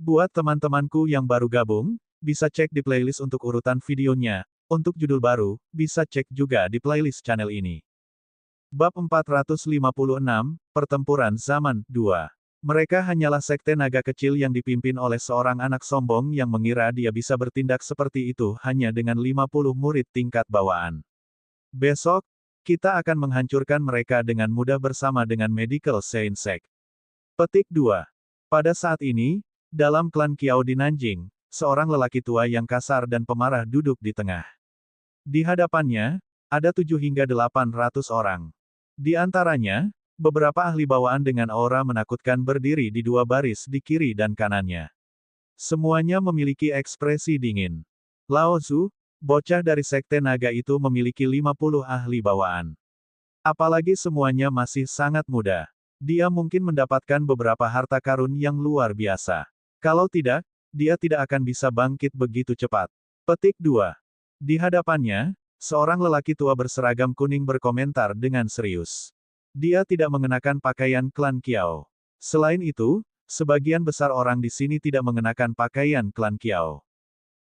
Buat teman-temanku yang baru gabung, bisa cek di playlist untuk urutan videonya. Untuk judul baru, bisa cek juga di playlist channel ini. Bab 456, Pertempuran Zaman 2. Mereka hanyalah sekte naga kecil yang dipimpin oleh seorang anak sombong yang mengira dia bisa bertindak seperti itu hanya dengan 50 murid tingkat bawaan. Besok, kita akan menghancurkan mereka dengan mudah bersama dengan Medical Saint Sect. Petik 2. Pada saat ini, dalam klan Kiao di Nanjing, seorang lelaki tua yang kasar dan pemarah duduk di tengah. Di hadapannya, ada 7 hingga 800 orang. Di antaranya, beberapa ahli bawaan dengan aura menakutkan berdiri di dua baris di kiri dan kanannya. Semuanya memiliki ekspresi dingin. Lao Zhu, bocah dari sekte naga itu memiliki 50 ahli bawaan. Apalagi semuanya masih sangat muda. Dia mungkin mendapatkan beberapa harta karun yang luar biasa. Kalau tidak, dia tidak akan bisa bangkit begitu cepat. Petik 2. Di hadapannya, seorang lelaki tua berseragam kuning berkomentar dengan serius. Dia tidak mengenakan pakaian klan Kiao. Selain itu, sebagian besar orang di sini tidak mengenakan pakaian klan Kiao.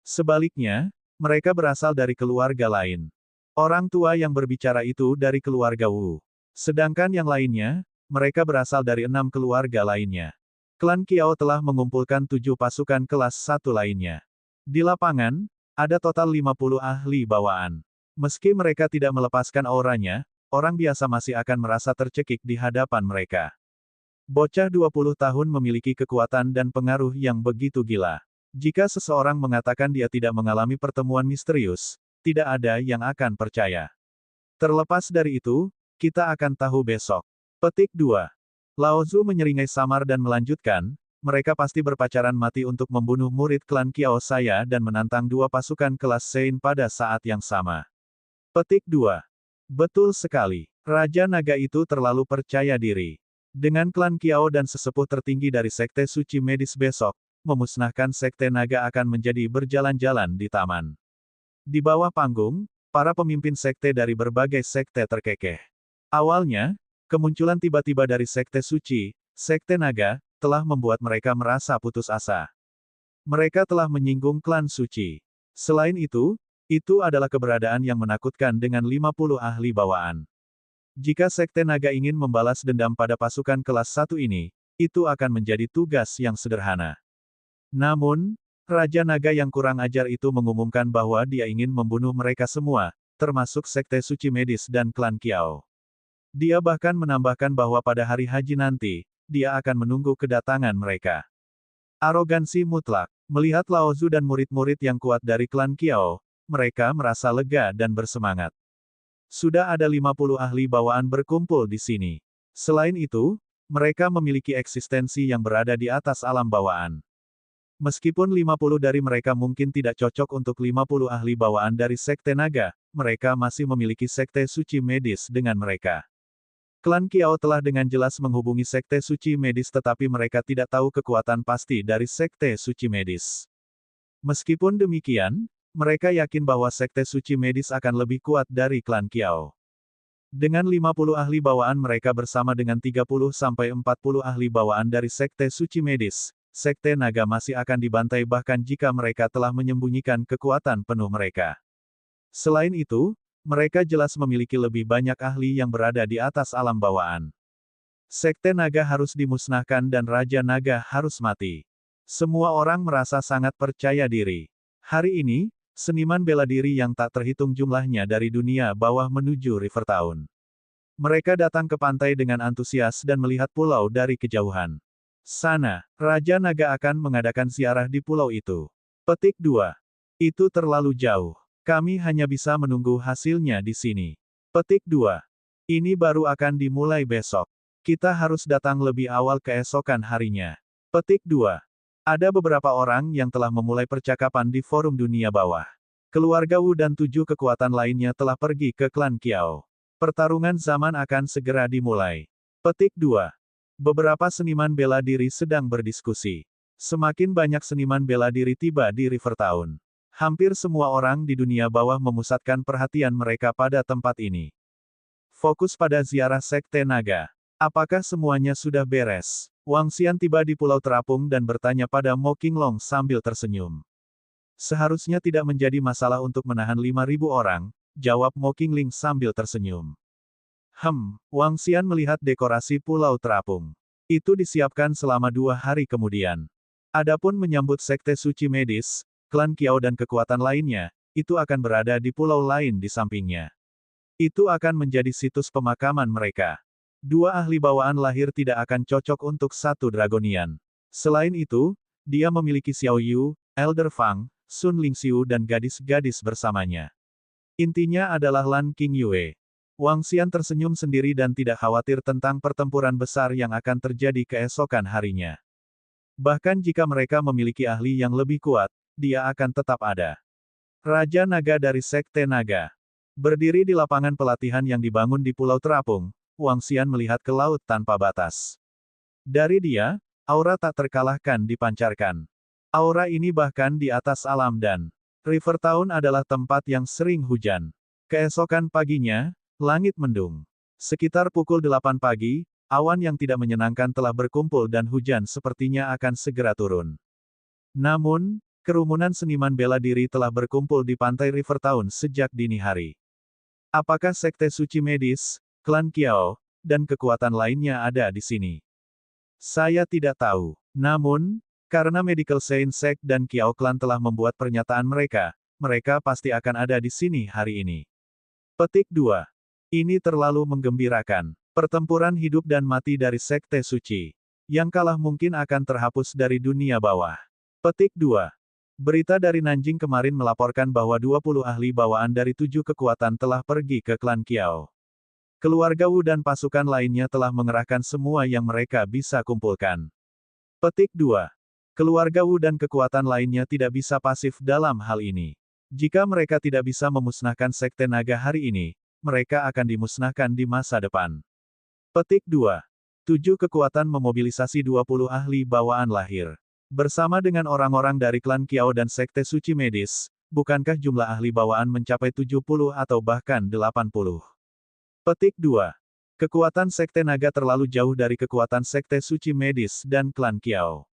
Sebaliknya, mereka berasal dari keluarga lain. Orang tua yang berbicara itu dari keluarga Wu. Sedangkan yang lainnya, mereka berasal dari 6 keluarga lainnya. Klan Kiao telah mengumpulkan 7 pasukan kelas 1 lainnya. Di lapangan, ada total 50 ahli bawaan. Meski mereka tidak melepaskan auranya, orang biasa masih akan merasa tercekik di hadapan mereka. Bocah 20 tahun memiliki kekuatan dan pengaruh yang begitu gila. Jika seseorang mengatakan dia tidak mengalami pertemuan misterius, tidak ada yang akan percaya. Terlepas dari itu, kita akan tahu besok. Petik 2. Lao Zhu menyeringai samar dan melanjutkan, mereka pasti berpacaran mati untuk membunuh murid klan Kiao saya dan menantang 2 pasukan kelas Sein pada saat yang sama. Petik 2. Betul sekali. Raja Naga itu terlalu percaya diri. Dengan klan Kiao dan sesepuh tertinggi dari Sekte Suci Medis besok, memusnahkan Sekte Naga akan menjadi berjalan-jalan di taman. Di bawah panggung, para pemimpin sekte dari berbagai sekte terkekeh. Awalnya, kemunculan tiba-tiba dari Sekte Suci, Sekte Naga, telah membuat mereka merasa putus asa. Mereka telah menyinggung klan suci. Selain itu adalah keberadaan yang menakutkan dengan 50 ahli bawaan. Jika Sekte Naga ingin membalas dendam pada pasukan kelas 1 ini, itu akan menjadi tugas yang sederhana. Namun, Raja Naga yang kurang ajar itu mengumumkan bahwa dia ingin membunuh mereka semua, termasuk Sekte Suci Medis dan klan Kiao. Dia bahkan menambahkan bahwa pada hari haji nanti, dia akan menunggu kedatangan mereka. Arogansi mutlak. Melihat Lao Zhu dan murid-murid yang kuat dari klan Kiao, mereka merasa lega dan bersemangat. Sudah ada 50 ahli bawaan berkumpul di sini. Selain itu, mereka memiliki eksistensi yang berada di atas alam bawaan. Meskipun 50 dari mereka mungkin tidak cocok untuk 50 ahli bawaan dari Sekte Naga, mereka masih memiliki Sekte Suci Medis dengan mereka. Klan Kiao telah dengan jelas menghubungi Sekte Suci Medis tetapi mereka tidak tahu kekuatan pasti dari Sekte Suci Medis. Meskipun demikian, mereka yakin bahwa Sekte Suci Medis akan lebih kuat dari klan Kiao. Dengan 50 ahli bawaan mereka bersama dengan 30-40 ahli bawaan dari Sekte Suci Medis, Sekte Naga masih akan dibantai bahkan jika mereka telah menyembunyikan kekuatan penuh mereka. Selain itu, mereka jelas memiliki lebih banyak ahli yang berada di atas alam bawaan. Sekte Naga harus dimusnahkan dan Raja Naga harus mati. Semua orang merasa sangat percaya diri. Hari ini, seniman bela diri yang tak terhitung jumlahnya dari dunia bawah menuju River Town. Mereka datang ke pantai dengan antusias dan melihat pulau dari kejauhan. Sana, Raja Naga akan mengadakan ziarah di pulau itu. Petik 2. Itu terlalu jauh. Kami hanya bisa menunggu hasilnya di sini. Petik 2. Ini baru akan dimulai besok. Kita harus datang lebih awal keesokan harinya. Petik 2. Ada beberapa orang yang telah memulai percakapan di forum dunia bawah. Keluarga Wu dan 7 kekuatan lainnya telah pergi ke klan Kiao. Pertarungan zaman akan segera dimulai. Petik 2. Beberapa seniman bela diri sedang berdiskusi. Semakin banyak seniman bela diri tiba di River Town. Hampir semua orang di dunia bawah memusatkan perhatian mereka pada tempat ini. Fokus pada ziarah Sekte Naga. Apakah semuanya sudah beres? Wang Xian tiba di Pulau Terapung dan bertanya pada Mo Qinglong sambil tersenyum. Seharusnya tidak menjadi masalah untuk menahan 5.000 orang, jawab Mo Qingling sambil tersenyum. Wang Xian melihat dekorasi Pulau Terapung. Itu disiapkan selama 2 hari kemudian. Adapun menyambut Sekte Suci Medis, klan Kiao dan kekuatan lainnya, itu akan berada di pulau lain di sampingnya. Itu akan menjadi situs pemakaman mereka. 2 ahli bawaan lahir tidak akan cocok untuk satu dragonian. Selain itu, dia memiliki Xiao Yu, Elder Fang, Sun Lingxiu dan gadis-gadis bersamanya. Intinya adalah Lan Qingyue. Wang Xian tersenyum sendiri dan tidak khawatir tentang pertempuran besar yang akan terjadi keesokan harinya. Bahkan jika mereka memiliki ahli yang lebih kuat, dia akan tetap ada. Raja Naga dari Sekte Naga. Berdiri di lapangan pelatihan yang dibangun di Pulau Terapung, Wang Xian melihat ke laut tanpa batas. Dari dia, aura tak terkalahkan dipancarkan. Aura ini bahkan di atas alam dan River Town adalah tempat yang sering hujan. Keesokan paginya, langit mendung. Sekitar pukul 8 pagi, awan yang tidak menyenangkan telah berkumpul dan hujan sepertinya akan segera turun. Namun, kerumunan seniman bela diri telah berkumpul di pantai River Town sejak dini hari. Apakah Sekte Suci Medis, klan Kiao, dan kekuatan lainnya ada di sini? Saya tidak tahu. Namun, karena Medical Saint Sect dan Kiao Clan telah membuat pernyataan mereka pasti akan ada di sini hari ini. Petik 2. Ini terlalu menggembirakan. Pertempuran hidup dan mati dari Sekte Suci. Yang kalah mungkin akan terhapus dari dunia bawah. Petik 2. Berita dari Nanjing kemarin melaporkan bahwa 20 ahli bawaan dari 7 kekuatan telah pergi ke klan Kiao. Keluarga Wu dan pasukan lainnya telah mengerahkan semua yang mereka bisa kumpulkan. Petik 2. Keluarga Wu dan kekuatan lainnya tidak bisa pasif dalam hal ini. Jika mereka tidak bisa memusnahkan Sekte Naga hari ini, mereka akan dimusnahkan di masa depan. Petik 2. 7 kekuatan memobilisasi 20 ahli bawaan lahir. Bersama dengan orang-orang dari klan Kiao dan Sekte Suci Medis, bukankah jumlah ahli bawaan mencapai 70 atau bahkan 80? Petik 2. Kekuatan Sekte Naga terlalu jauh dari kekuatan Sekte Suci Medis dan klan Kiao.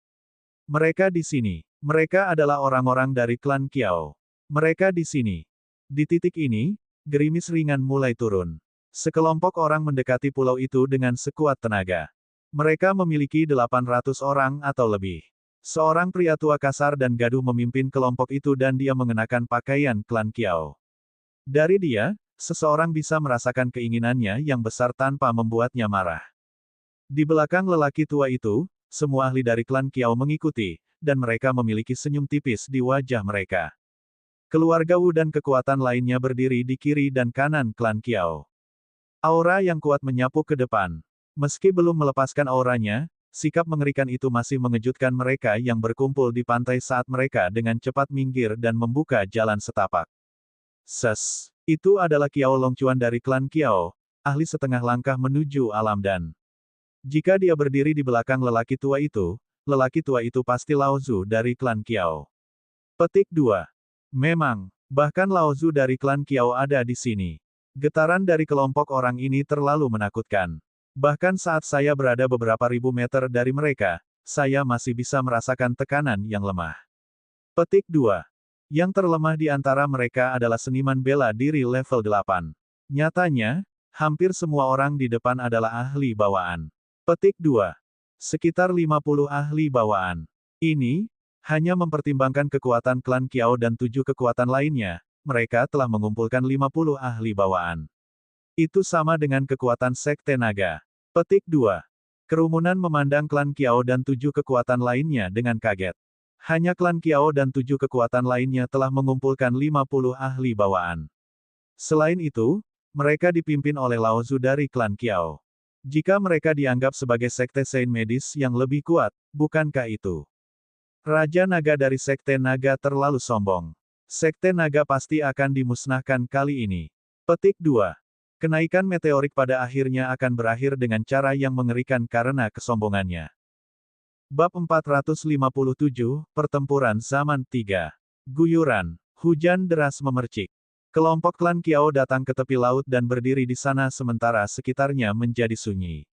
Mereka di sini. Mereka adalah orang-orang dari klan Kiao. Mereka di sini. Di titik ini, gerimis ringan mulai turun. Sekelompok orang mendekati pulau itu dengan sekuat tenaga. Mereka memiliki 800 orang atau lebih. Seorang pria tua kasar dan gaduh memimpin kelompok itu dan dia mengenakan pakaian klan Kiao. Dari dia, seseorang bisa merasakan keinginannya yang besar tanpa membuatnya marah. Di belakang lelaki tua itu, semua ahli dari klan Kiao mengikuti, dan mereka memiliki senyum tipis di wajah mereka. Keluarga Wu dan kekuatan lainnya berdiri di kiri dan kanan klan Kiao. Aura yang kuat menyapu ke depan. Meski belum melepaskan auranya, sikap mengerikan itu masih mengejutkan mereka yang berkumpul di pantai saat mereka dengan cepat minggir dan membuka jalan setapak. Itu adalah Kiao Longchuan dari klan Kiao, ahli setengah langkah menuju alam dan. Jika dia berdiri di belakang lelaki tua itu pasti Lao Zu dari klan Kiao. Petik 2. Memang, bahkan Lao Zu dari klan Kiao ada di sini. Getaran dari kelompok orang ini terlalu menakutkan. Bahkan saat saya berada beberapa ribu meter dari mereka, saya masih bisa merasakan tekanan yang lemah. Petik 2. Yang terlemah di antara mereka adalah seniman bela diri level 8. Nyatanya, hampir semua orang di depan adalah ahli bawaan. Petik 2. Sekitar 50 ahli bawaan. Ini, hanya mempertimbangkan kekuatan klan Kiao dan 7 kekuatan lainnya, mereka telah mengumpulkan 50 ahli bawaan. Itu sama dengan kekuatan Sekte Naga. Petik 2. Kerumunan memandang klan Kiao dan 7 kekuatan lainnya dengan kaget. Hanya klan Kiao dan 7 kekuatan lainnya telah mengumpulkan 50 ahli bawaan. Selain itu, mereka dipimpin oleh Lao Zu dari klan Kiao. Jika mereka dianggap sebagai Sekte Saint Medis yang lebih kuat, bukankah itu? Raja Naga dari Sekte Naga terlalu sombong. Sekte Naga pasti akan dimusnahkan kali ini. Petik 2. Kenaikan meteorik pada akhirnya akan berakhir dengan cara yang mengerikan karena kesombongannya. Bab 457, Pertempuran Zaman 3. Guyuran. Hujan deras memercik. Kelompok klan Kiao datang ke tepi laut dan berdiri di sana sementara sekitarnya menjadi sunyi.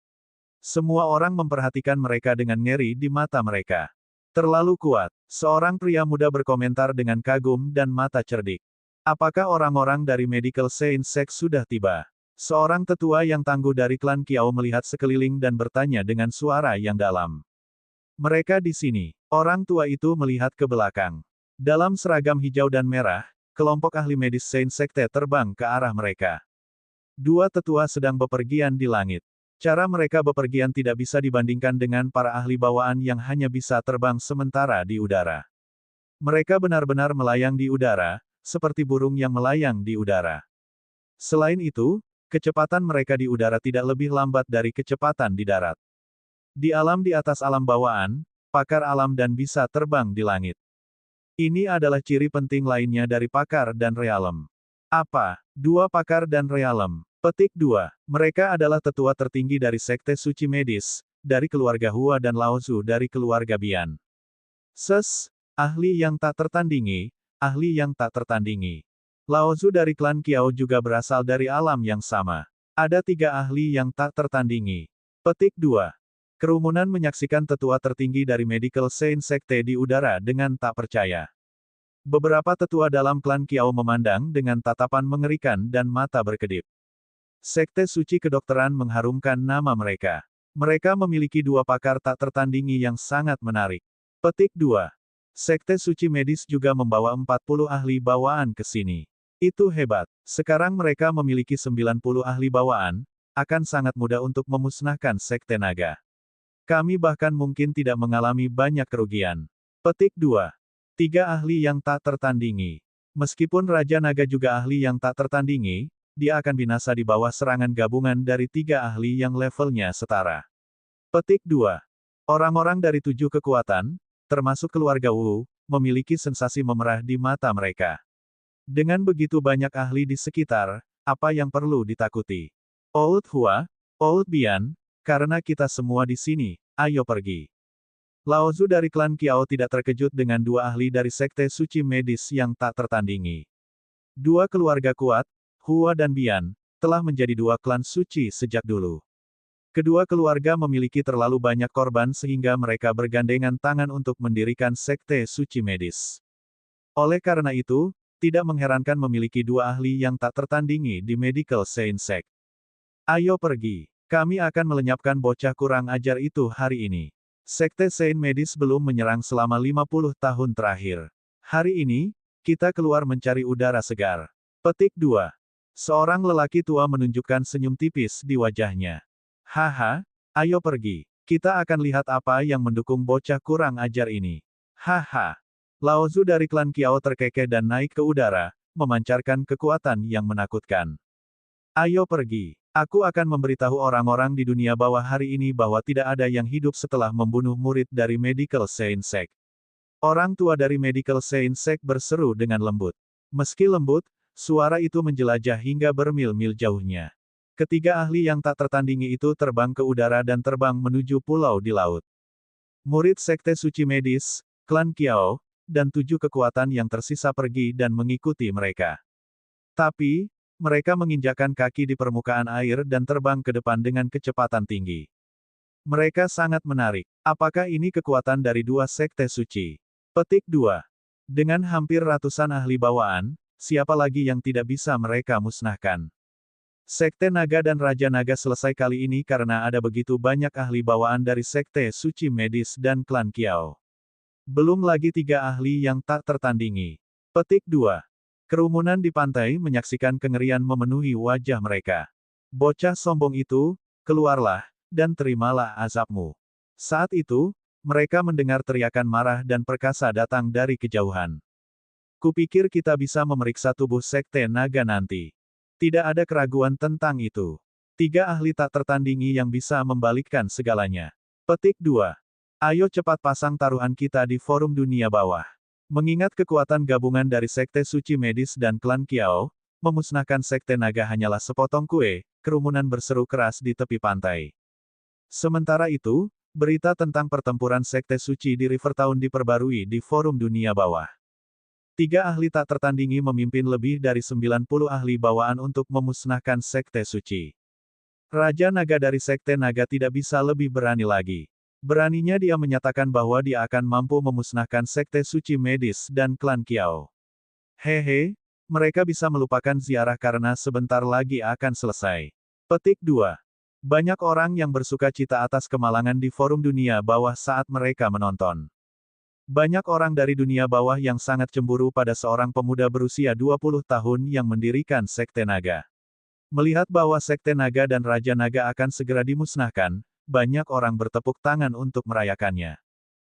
Semua orang memperhatikan mereka dengan ngeri di mata mereka. Terlalu kuat. Seorang pria muda berkomentar dengan kagum dan mata cerdik. Apakah orang-orang dari Medical Science Sect sudah tiba? Seorang tetua yang tangguh dari klan Kiao melihat sekeliling dan bertanya dengan suara yang dalam. Mereka di sini. Orang tua itu melihat ke belakang. Dalam seragam hijau dan merah, kelompok ahli medis Saint Sekte terbang ke arah mereka. Dua tetua sedang bepergian di langit. Cara mereka bepergian tidak bisa dibandingkan dengan para ahli bawaan yang hanya bisa terbang sementara di udara. Mereka benar-benar melayang di udara, seperti burung yang melayang di udara. Selain itu, kecepatan mereka di udara tidak lebih lambat dari kecepatan di darat. Di alam di atas alam bawaan, pakar alam dan bisa terbang di langit. Ini adalah ciri penting lainnya dari pakar dan realem. Apa? Dua pakar dan realem. Petik 2. Mereka adalah tetua tertinggi dari Sekte Suci Medis, dari keluarga Hua dan Laozu dari keluarga Bian. Ahli yang tak tertandingi, ahli yang tak tertandingi. Laozu dari klan Kiao juga berasal dari alam yang sama. Ada 3 ahli yang tak tertandingi. Petik 2. Kerumunan menyaksikan tetua tertinggi dari Medical Science Sekte di udara dengan tak percaya. Beberapa tetua dalam klan Kiao memandang dengan tatapan mengerikan dan mata berkedip. Sekte Suci Kedokteran mengharumkan nama mereka. Mereka memiliki 2 pakar tak tertandingi yang sangat menarik. Petik 2. Sekte Suci Medis juga membawa 40 ahli bawaan ke sini. Itu hebat. Sekarang mereka memiliki 90 ahli bawaan, akan sangat mudah untuk memusnahkan Sekte Naga. Kami bahkan mungkin tidak mengalami banyak kerugian. Petik 2. 3 ahli yang tak tertandingi. Meskipun Raja Naga juga ahli yang tak tertandingi, dia akan binasa di bawah serangan gabungan dari 3 ahli yang levelnya setara. Petik 2. Orang-orang dari 7 kekuatan, termasuk keluarga Wu, memiliki sensasi memerah di mata mereka. Dengan begitu banyak ahli di sekitar, apa yang perlu ditakuti? Old Hua, Old Bian, karena kita semua di sini, ayo pergi. Laozu dari klan Kiao tidak terkejut dengan 2 ahli dari Sekte Suci Medis yang tak tertandingi. 2 keluarga kuat, Hua dan Bian, telah menjadi 2 klan suci sejak dulu. Kedua keluarga memiliki terlalu banyak korban sehingga mereka bergandengan tangan untuk mendirikan Sekte Suci Medis. Oleh karena itu, tidak mengherankan memiliki 2 ahli yang tak tertandingi di Medical Science Sect. Ayo pergi. Kami akan melenyapkan bocah kurang ajar itu hari ini. Sekte Saint Medis belum menyerang selama 50 tahun terakhir. Hari ini, kita keluar mencari udara segar. Petik 2. Seorang lelaki tua menunjukkan senyum tipis di wajahnya. Haha, ayo pergi. Kita akan lihat apa yang mendukung bocah kurang ajar ini. Haha. Laozu dari klan Kiao terkekeh dan naik ke udara, memancarkan kekuatan yang menakutkan. Ayo pergi. Aku akan memberitahu orang-orang di dunia bawah hari ini bahwa tidak ada yang hidup setelah membunuh murid dari Medical Science Sect. Orang tua dari Medical Science Sect berseru dengan lembut. Meski lembut, suara itu menjelajah hingga bermil-mil jauhnya. Ketiga ahli yang tak tertandingi itu terbang ke udara dan terbang menuju pulau di laut. Murid Sekte Suci Medis, klan Kiao, dan 7 kekuatan yang tersisa pergi dan mengikuti mereka. Tapi, mereka menginjakkan kaki di permukaan air dan terbang ke depan dengan kecepatan tinggi. Mereka sangat menarik. Apakah ini kekuatan dari 2 Sekte Suci? Petik 2. Dengan hampir ratusan ahli bawaan, siapa lagi yang tidak bisa mereka musnahkan? Sekte Naga dan Raja Naga selesai kali ini karena ada begitu banyak ahli bawaan dari Sekte Suci Medis dan klan Kiao. Belum lagi 3 ahli yang tak tertandingi. Petik 2. Kerumunan di pantai menyaksikan kengerian memenuhi wajah mereka. Bocah sombong itu, keluarlah, dan terimalah azabmu. Saat itu, mereka mendengar teriakan marah dan perkasa datang dari kejauhan. Kupikir kita bisa memeriksa tubuh Sekte Naga nanti. Tidak ada keraguan tentang itu. 3 ahli tak tertandingi yang bisa membalikkan segalanya. Petik 2. Ayo cepat pasang taruhan kita di forum dunia bawah. Mengingat kekuatan gabungan dari Sekte Suci Medis dan klan Kiao, memusnahkan Sekte Naga hanyalah sepotong kue, kerumunan berseru keras di tepi pantai. Sementara itu, berita tentang pertempuran Sekte Suci di Rivertown diperbarui di forum dunia bawah. 3 ahli tak tertandingi memimpin lebih dari 90 ahli bawaan untuk memusnahkan Sekte Suci. Raja Naga dari Sekte Naga tidak bisa lebih berani lagi. Beraninya dia menyatakan bahwa dia akan mampu memusnahkan Sekte Suci Medis dan klan Kiao. Hehe, mereka bisa melupakan ziarah karena sebentar lagi akan selesai. Petik 2. Banyak orang yang bersuka cita atas kemalangan di forum dunia bawah saat mereka menonton. Banyak orang dari dunia bawah yang sangat cemburu pada seorang pemuda berusia 20 tahun yang mendirikan Sekte Naga. Melihat bahwa Sekte Naga dan Raja Naga akan segera dimusnahkan, banyak orang bertepuk tangan untuk merayakannya.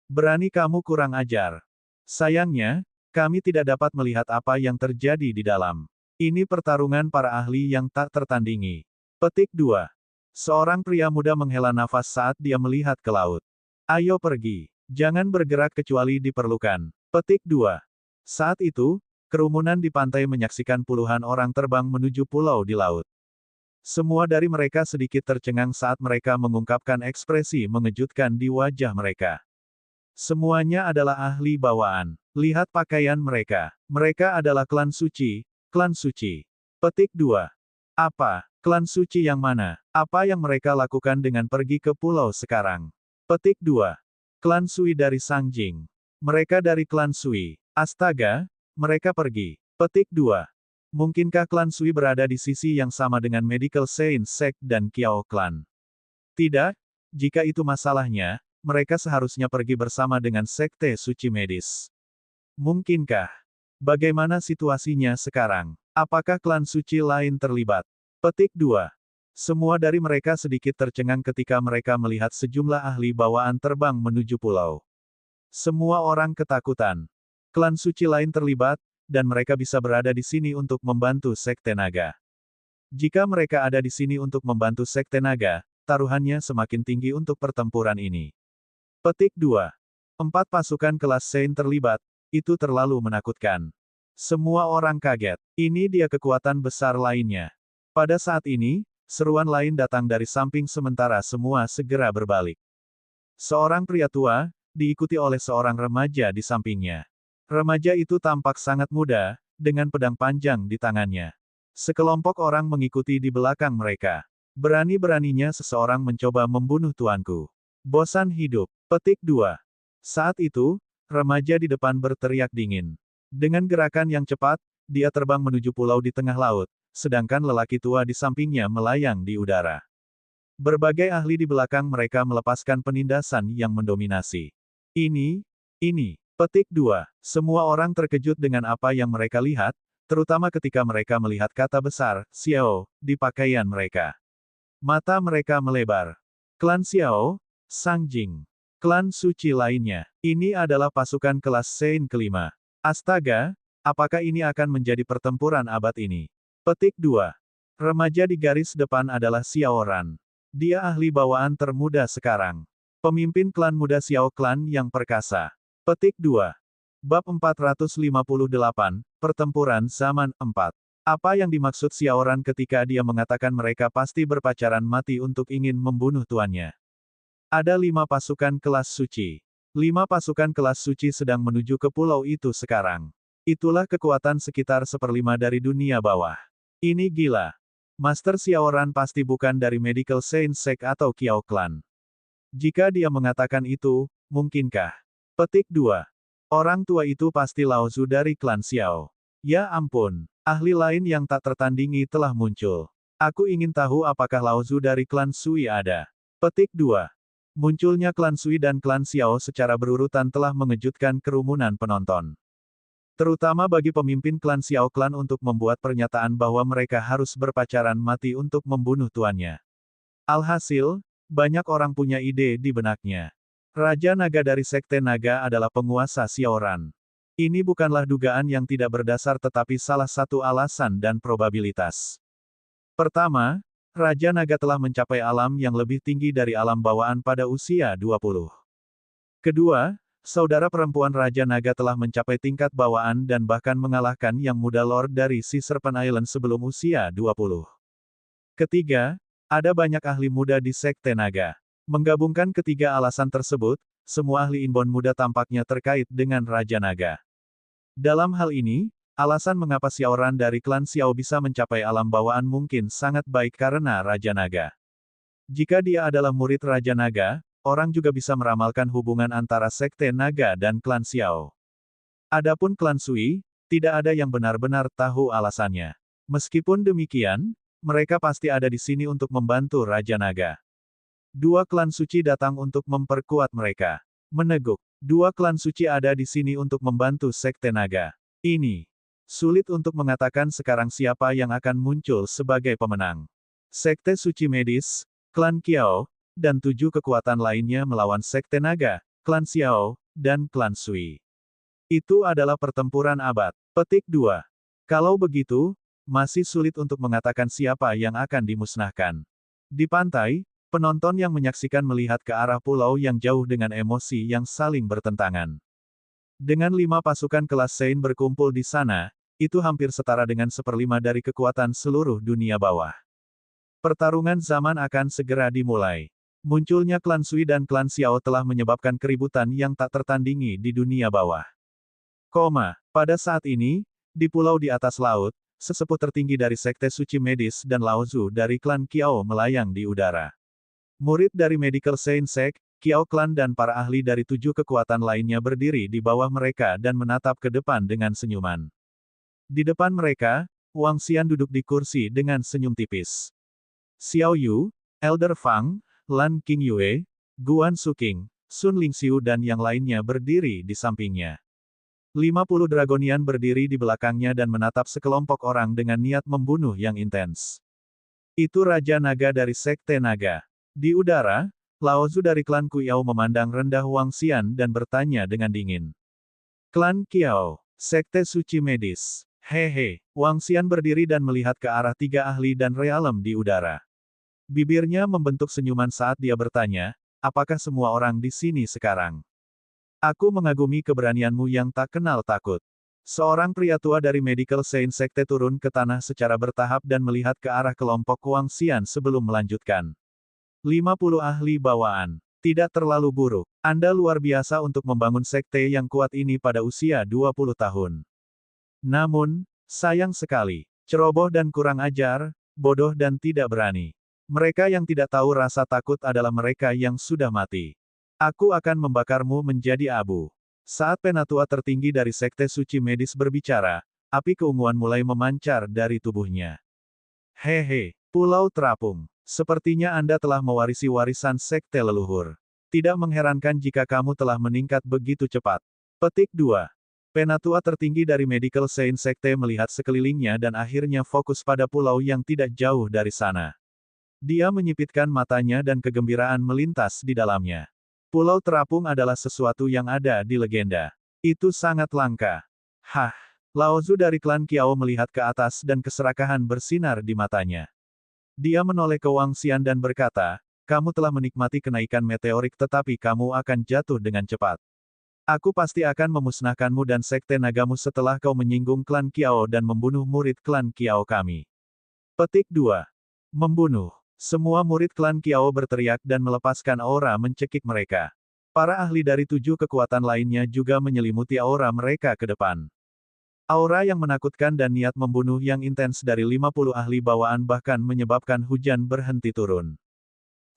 Berani kamu kurang ajar. Sayangnya, kami tidak dapat melihat apa yang terjadi di dalam. Ini pertarungan para ahli yang tak tertandingi. Petik 2. Seorang pria muda menghela nafas saat dia melihat ke laut. Ayo pergi. Jangan bergerak kecuali diperlukan. Petik 2. Saat itu, kerumunan di pantai menyaksikan puluhan orang terbang menuju pulau di laut. Semua dari mereka sedikit tercengang saat mereka mengungkapkan ekspresi mengejutkan di wajah mereka. Semuanya adalah ahli bawaan. Lihat pakaian mereka. Mereka adalah klan suci, klan suci. Petik 2. Apa? Klan suci yang mana? Apa yang mereka lakukan dengan pergi ke pulau sekarang? Petik 2. Klan Sui dari Sangjing. Mereka dari klan Sui. Astaga, mereka pergi. Petik 2. Mungkinkah klan Sui berada di sisi yang sama dengan Medical Saint Sect dan Kiao Clan? Tidak, jika itu masalahnya, mereka seharusnya pergi bersama dengan Sekte Suci Medis. Mungkinkah? Bagaimana situasinya sekarang? Apakah klan suci lain terlibat? Petik 2. Semua dari mereka sedikit tercengang ketika mereka melihat sejumlah ahli bawaan terbang menuju pulau. Semua orang ketakutan. Klan suci lain terlibat, dan mereka bisa berada di sini untuk membantu Sekte Naga. Jika mereka ada di sini untuk membantu Sekte Naga, taruhannya semakin tinggi untuk pertempuran ini. Petik 2. 4 pasukan kelas Saint terlibat, itu terlalu menakutkan. Semua orang kaget. Ini dia kekuatan besar lainnya. Pada saat ini, seruan lain datang dari samping sementara semua segera berbalik. Seorang pria tua, diikuti oleh seorang remaja di sampingnya. Remaja itu tampak sangat muda, dengan pedang panjang di tangannya. Sekelompok orang mengikuti di belakang mereka. Berani-beraninya seseorang mencoba membunuh tuanku. Bosan hidup. Petik 2. Saat itu, remaja di depan berteriak dingin. Dengan gerakan yang cepat, dia terbang menuju pulau di tengah laut, sedangkan lelaki tua di sampingnya melayang di udara. Berbagai ahli di belakang mereka melepaskan penindasan yang mendominasi. Ini. Petik 2. Semua orang terkejut dengan apa yang mereka lihat, terutama ketika mereka melihat kata besar, Xiao, di pakaian mereka. Mata mereka melebar. Klan Xiao, Sangjing. Klan suci lainnya. Ini adalah pasukan kelas Saint kelima. Astaga, apakah ini akan menjadi pertempuran abad ini? Petik 2. Remaja di garis depan adalah Xiao Ran. Dia ahli bawaan termuda sekarang. Pemimpin klan muda Xiao Clan yang perkasa. Petik 2. Bab 458, Pertempuran Zaman 4. Apa yang dimaksud Xiao Ran ketika dia mengatakan mereka pasti berpacaran mati untuk ingin membunuh tuannya? Ada 5 pasukan kelas suci. 5 pasukan kelas suci sedang menuju ke pulau itu sekarang. Itulah kekuatan sekitar seperlima dari dunia bawah. Ini gila. Master Xiao Ran pasti bukan dari Medical Saint Sect atau Kiao Clan. Jika dia mengatakan itu, mungkinkah? Petik 2. Orang tua itu pasti Lao Zu dari klan Xiao. Ya ampun, ahli lain yang tak tertandingi telah muncul. Aku ingin tahu apakah Lao Zu dari klan Sui ada. Petik 2. Munculnya klan Sui dan klan Xiao secara berurutan telah mengejutkan kerumunan penonton. Terutama bagi pemimpin klan Xiao Clan untuk membuat pernyataan bahwa mereka harus berpacaran mati untuk membunuh tuannya. Alhasil, banyak orang punya ide di benaknya. Raja Naga dari Sekte Naga adalah penguasa Xiao Ran. Ini bukanlah dugaan yang tidak berdasar tetapi salah satu alasan dan probabilitas. Pertama, Raja Naga telah mencapai alam yang lebih tinggi dari alam bawaan pada usia 20. Kedua, saudara perempuan Raja Naga telah mencapai tingkat bawaan dan bahkan mengalahkan yang muda Lord dari Sea Serpent Island sebelum usia 20. Ketiga, ada banyak ahli muda di Sekte Naga. Menggabungkan ketiga alasan tersebut, semua ahli inbound muda tampaknya terkait dengan Raja Naga. Dalam hal ini, Alasan mengapa Xiaoran dari klan Xiao bisa mencapai alam bawaan mungkin sangat baik karena Raja Naga. Jika dia adalah murid Raja Naga, orang juga bisa meramalkan hubungan antara Sekte Naga dan klan Xiao. Adapun klan Sui, tidak ada yang benar-benar tahu alasannya. Meskipun demikian, mereka pasti ada di sini untuk membantu Raja Naga. Dua klan suci datang untuk memperkuat mereka. Meneguk. Dua klan suci ada di sini untuk membantu Sekte Naga. Ini sulit untuk mengatakan sekarang siapa yang akan muncul sebagai pemenang. Sekte Suci Medis, klan Qiao, dan 7 kekuatan lainnya melawan Sekte Naga, klan Xiao, dan klan Sui. Itu adalah pertempuran abad. Petik 2. Kalau begitu, masih sulit untuk mengatakan siapa yang akan dimusnahkan. Di pantai, penonton yang menyaksikan melihat ke arah pulau yang jauh dengan emosi yang saling bertentangan. Dengan 5 pasukan kelas Sein berkumpul di sana, itu hampir setara dengan 1/5 dari kekuatan seluruh dunia bawah. Pertarungan zaman akan segera dimulai. Munculnya klan Sui dan klan Xiao telah menyebabkan keributan yang tak tertandingi di dunia bawah. Pada saat ini, di pulau di atas laut, sesepuh tertinggi dari Sekte Suci Medis dan Lao Zu dari klan Qiao melayang di udara. Murid dari Medical Saint Sect, Qiao Clan dan para ahli dari 7 kekuatan lainnya berdiri di bawah mereka dan menatap ke depan dengan senyuman. Di depan mereka, Wang Xian duduk di kursi dengan senyum tipis. Xiao Yu, Elder Fang, Lan Qingyue, Guan Suking, Sun Lingxiu dan yang lainnya berdiri di sampingnya. 50 dragonian berdiri di belakangnya dan menatap sekelompok orang dengan niat membunuh yang intens. Itu Raja Naga dari Sekte Naga. Di udara, Lao Zu dari klan Qiao memandang rendah Wang Xian dan bertanya dengan dingin. Klan Qiao, Sekte Suci Medis. Hehe, Wang Xian berdiri dan melihat ke arah 3 ahli dan realem di udara. Bibirnya membentuk senyuman saat dia bertanya, apakah semua orang di sini sekarang? Aku mengagumi keberanianmu yang tak kenal takut. Seorang pria tua dari Medical Saint Sekte turun ke tanah secara bertahap dan melihat ke arah kelompok Wang Xian sebelum melanjutkan. 50 ahli bawaan. Tidak terlalu buruk. Anda luar biasa untuk membangun sekte yang kuat ini pada usia 20 tahun. Namun, sayang sekali. Ceroboh dan kurang ajar, bodoh dan tidak berani. Mereka yang tidak tahu rasa takut adalah mereka yang sudah mati. Aku akan membakarmu menjadi abu. Saat penatua tertinggi dari Sekte Suci Medis berbicara, api keunguan mulai memancar dari tubuhnya. Hehe, Pulau Terapung. Sepertinya Anda telah mewarisi warisan sekte leluhur. Tidak mengherankan jika kamu telah meningkat begitu cepat. Petik 2. Penatua tertinggi dari Medical Saint Sekte melihat sekelilingnya dan akhirnya fokus pada pulau yang tidak jauh dari sana. Dia menyipitkan matanya dan kegembiraan melintas di dalamnya. Pulau Terapung adalah sesuatu yang ada di legenda. Itu sangat langka. Hah, Lao Zu dari klan Qiao melihat ke atas dan keserakahan bersinar di matanya. Dia menoleh ke Wang Xian dan berkata, kamu telah menikmati kenaikan meteorik tetapi kamu akan jatuh dengan cepat. Aku pasti akan memusnahkanmu dan sekte nagamu setelah kau menyinggung klan Qiao dan membunuh murid klan Qiao kami. Petik 2. Membunuh. Semua murid klan Qiao berteriak dan melepaskan aura mencekik mereka. Para ahli dari 7 kekuatan lainnya juga menyelimuti aura mereka ke depan. Aura yang menakutkan dan niat membunuh yang intens dari 50 ahli bawaan bahkan menyebabkan hujan berhenti turun.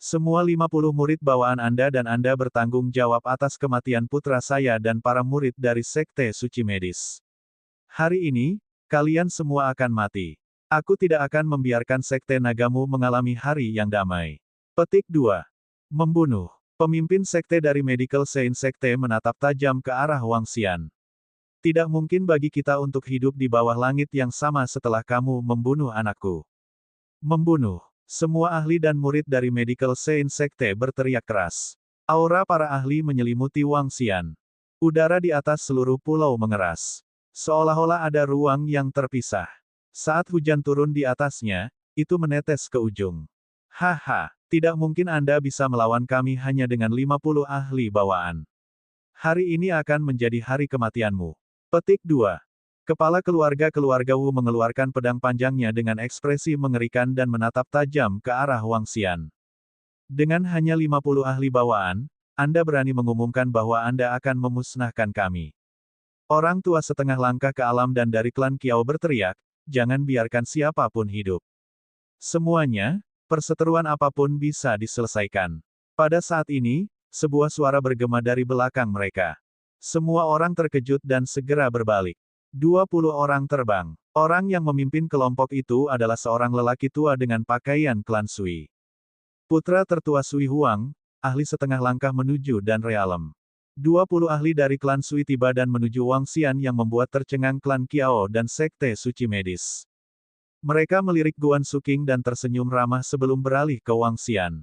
Semua 50 murid bawaan Anda dan Anda bertanggung jawab atas kematian putra saya dan para murid dari Sekte Suci Medis. Hari ini, kalian semua akan mati. Aku tidak akan membiarkan Sekte Nagamu mengalami hari yang damai. Petik 2. Membunuh. Pemimpin Sekte dari Medical Saint Sekte menatap tajam ke arah Wang Xian. Tidak mungkin bagi kita untuk hidup di bawah langit yang sama setelah kamu membunuh anakku. Membunuh. Semua ahli dan murid dari Medical Saint Sekte berteriak keras. Aura para ahli menyelimuti Wang Xian. Udara di atas seluruh pulau mengeras. Seolah-olah ada ruang yang terpisah. Saat hujan turun di atasnya, itu menetes ke ujung. Haha, tidak mungkin Anda bisa melawan kami hanya dengan 50 ahli bawaan. Hari ini akan menjadi hari kematianmu. Petik 2. Kepala keluarga Wu mengeluarkan pedang panjangnya dengan ekspresi mengerikan dan menatap tajam ke arah Wang Xian. Dengan hanya 50 ahli bawaan, Anda berani mengumumkan bahwa Anda akan memusnahkan kami. Orang tua setengah langkah ke alam dan dari klan Kiao berteriak, jangan biarkan siapapun hidup. Semuanya, perseteruan apapun bisa diselesaikan. Pada saat ini, sebuah suara bergema dari belakang mereka. Semua orang terkejut dan segera berbalik. 20 orang terbang. Orang yang memimpin kelompok itu adalah seorang lelaki tua dengan pakaian klan Sui. Putra tertua Sui Huang, ahli setengah langkah menuju dan realem. 20 ahli dari klan Sui tiba dan menuju Wang Xian yang membuat tercengang klan Kiao dan sekte suci medis. Mereka melirik Guan Suking dan tersenyum ramah sebelum beralih ke Wang Xian.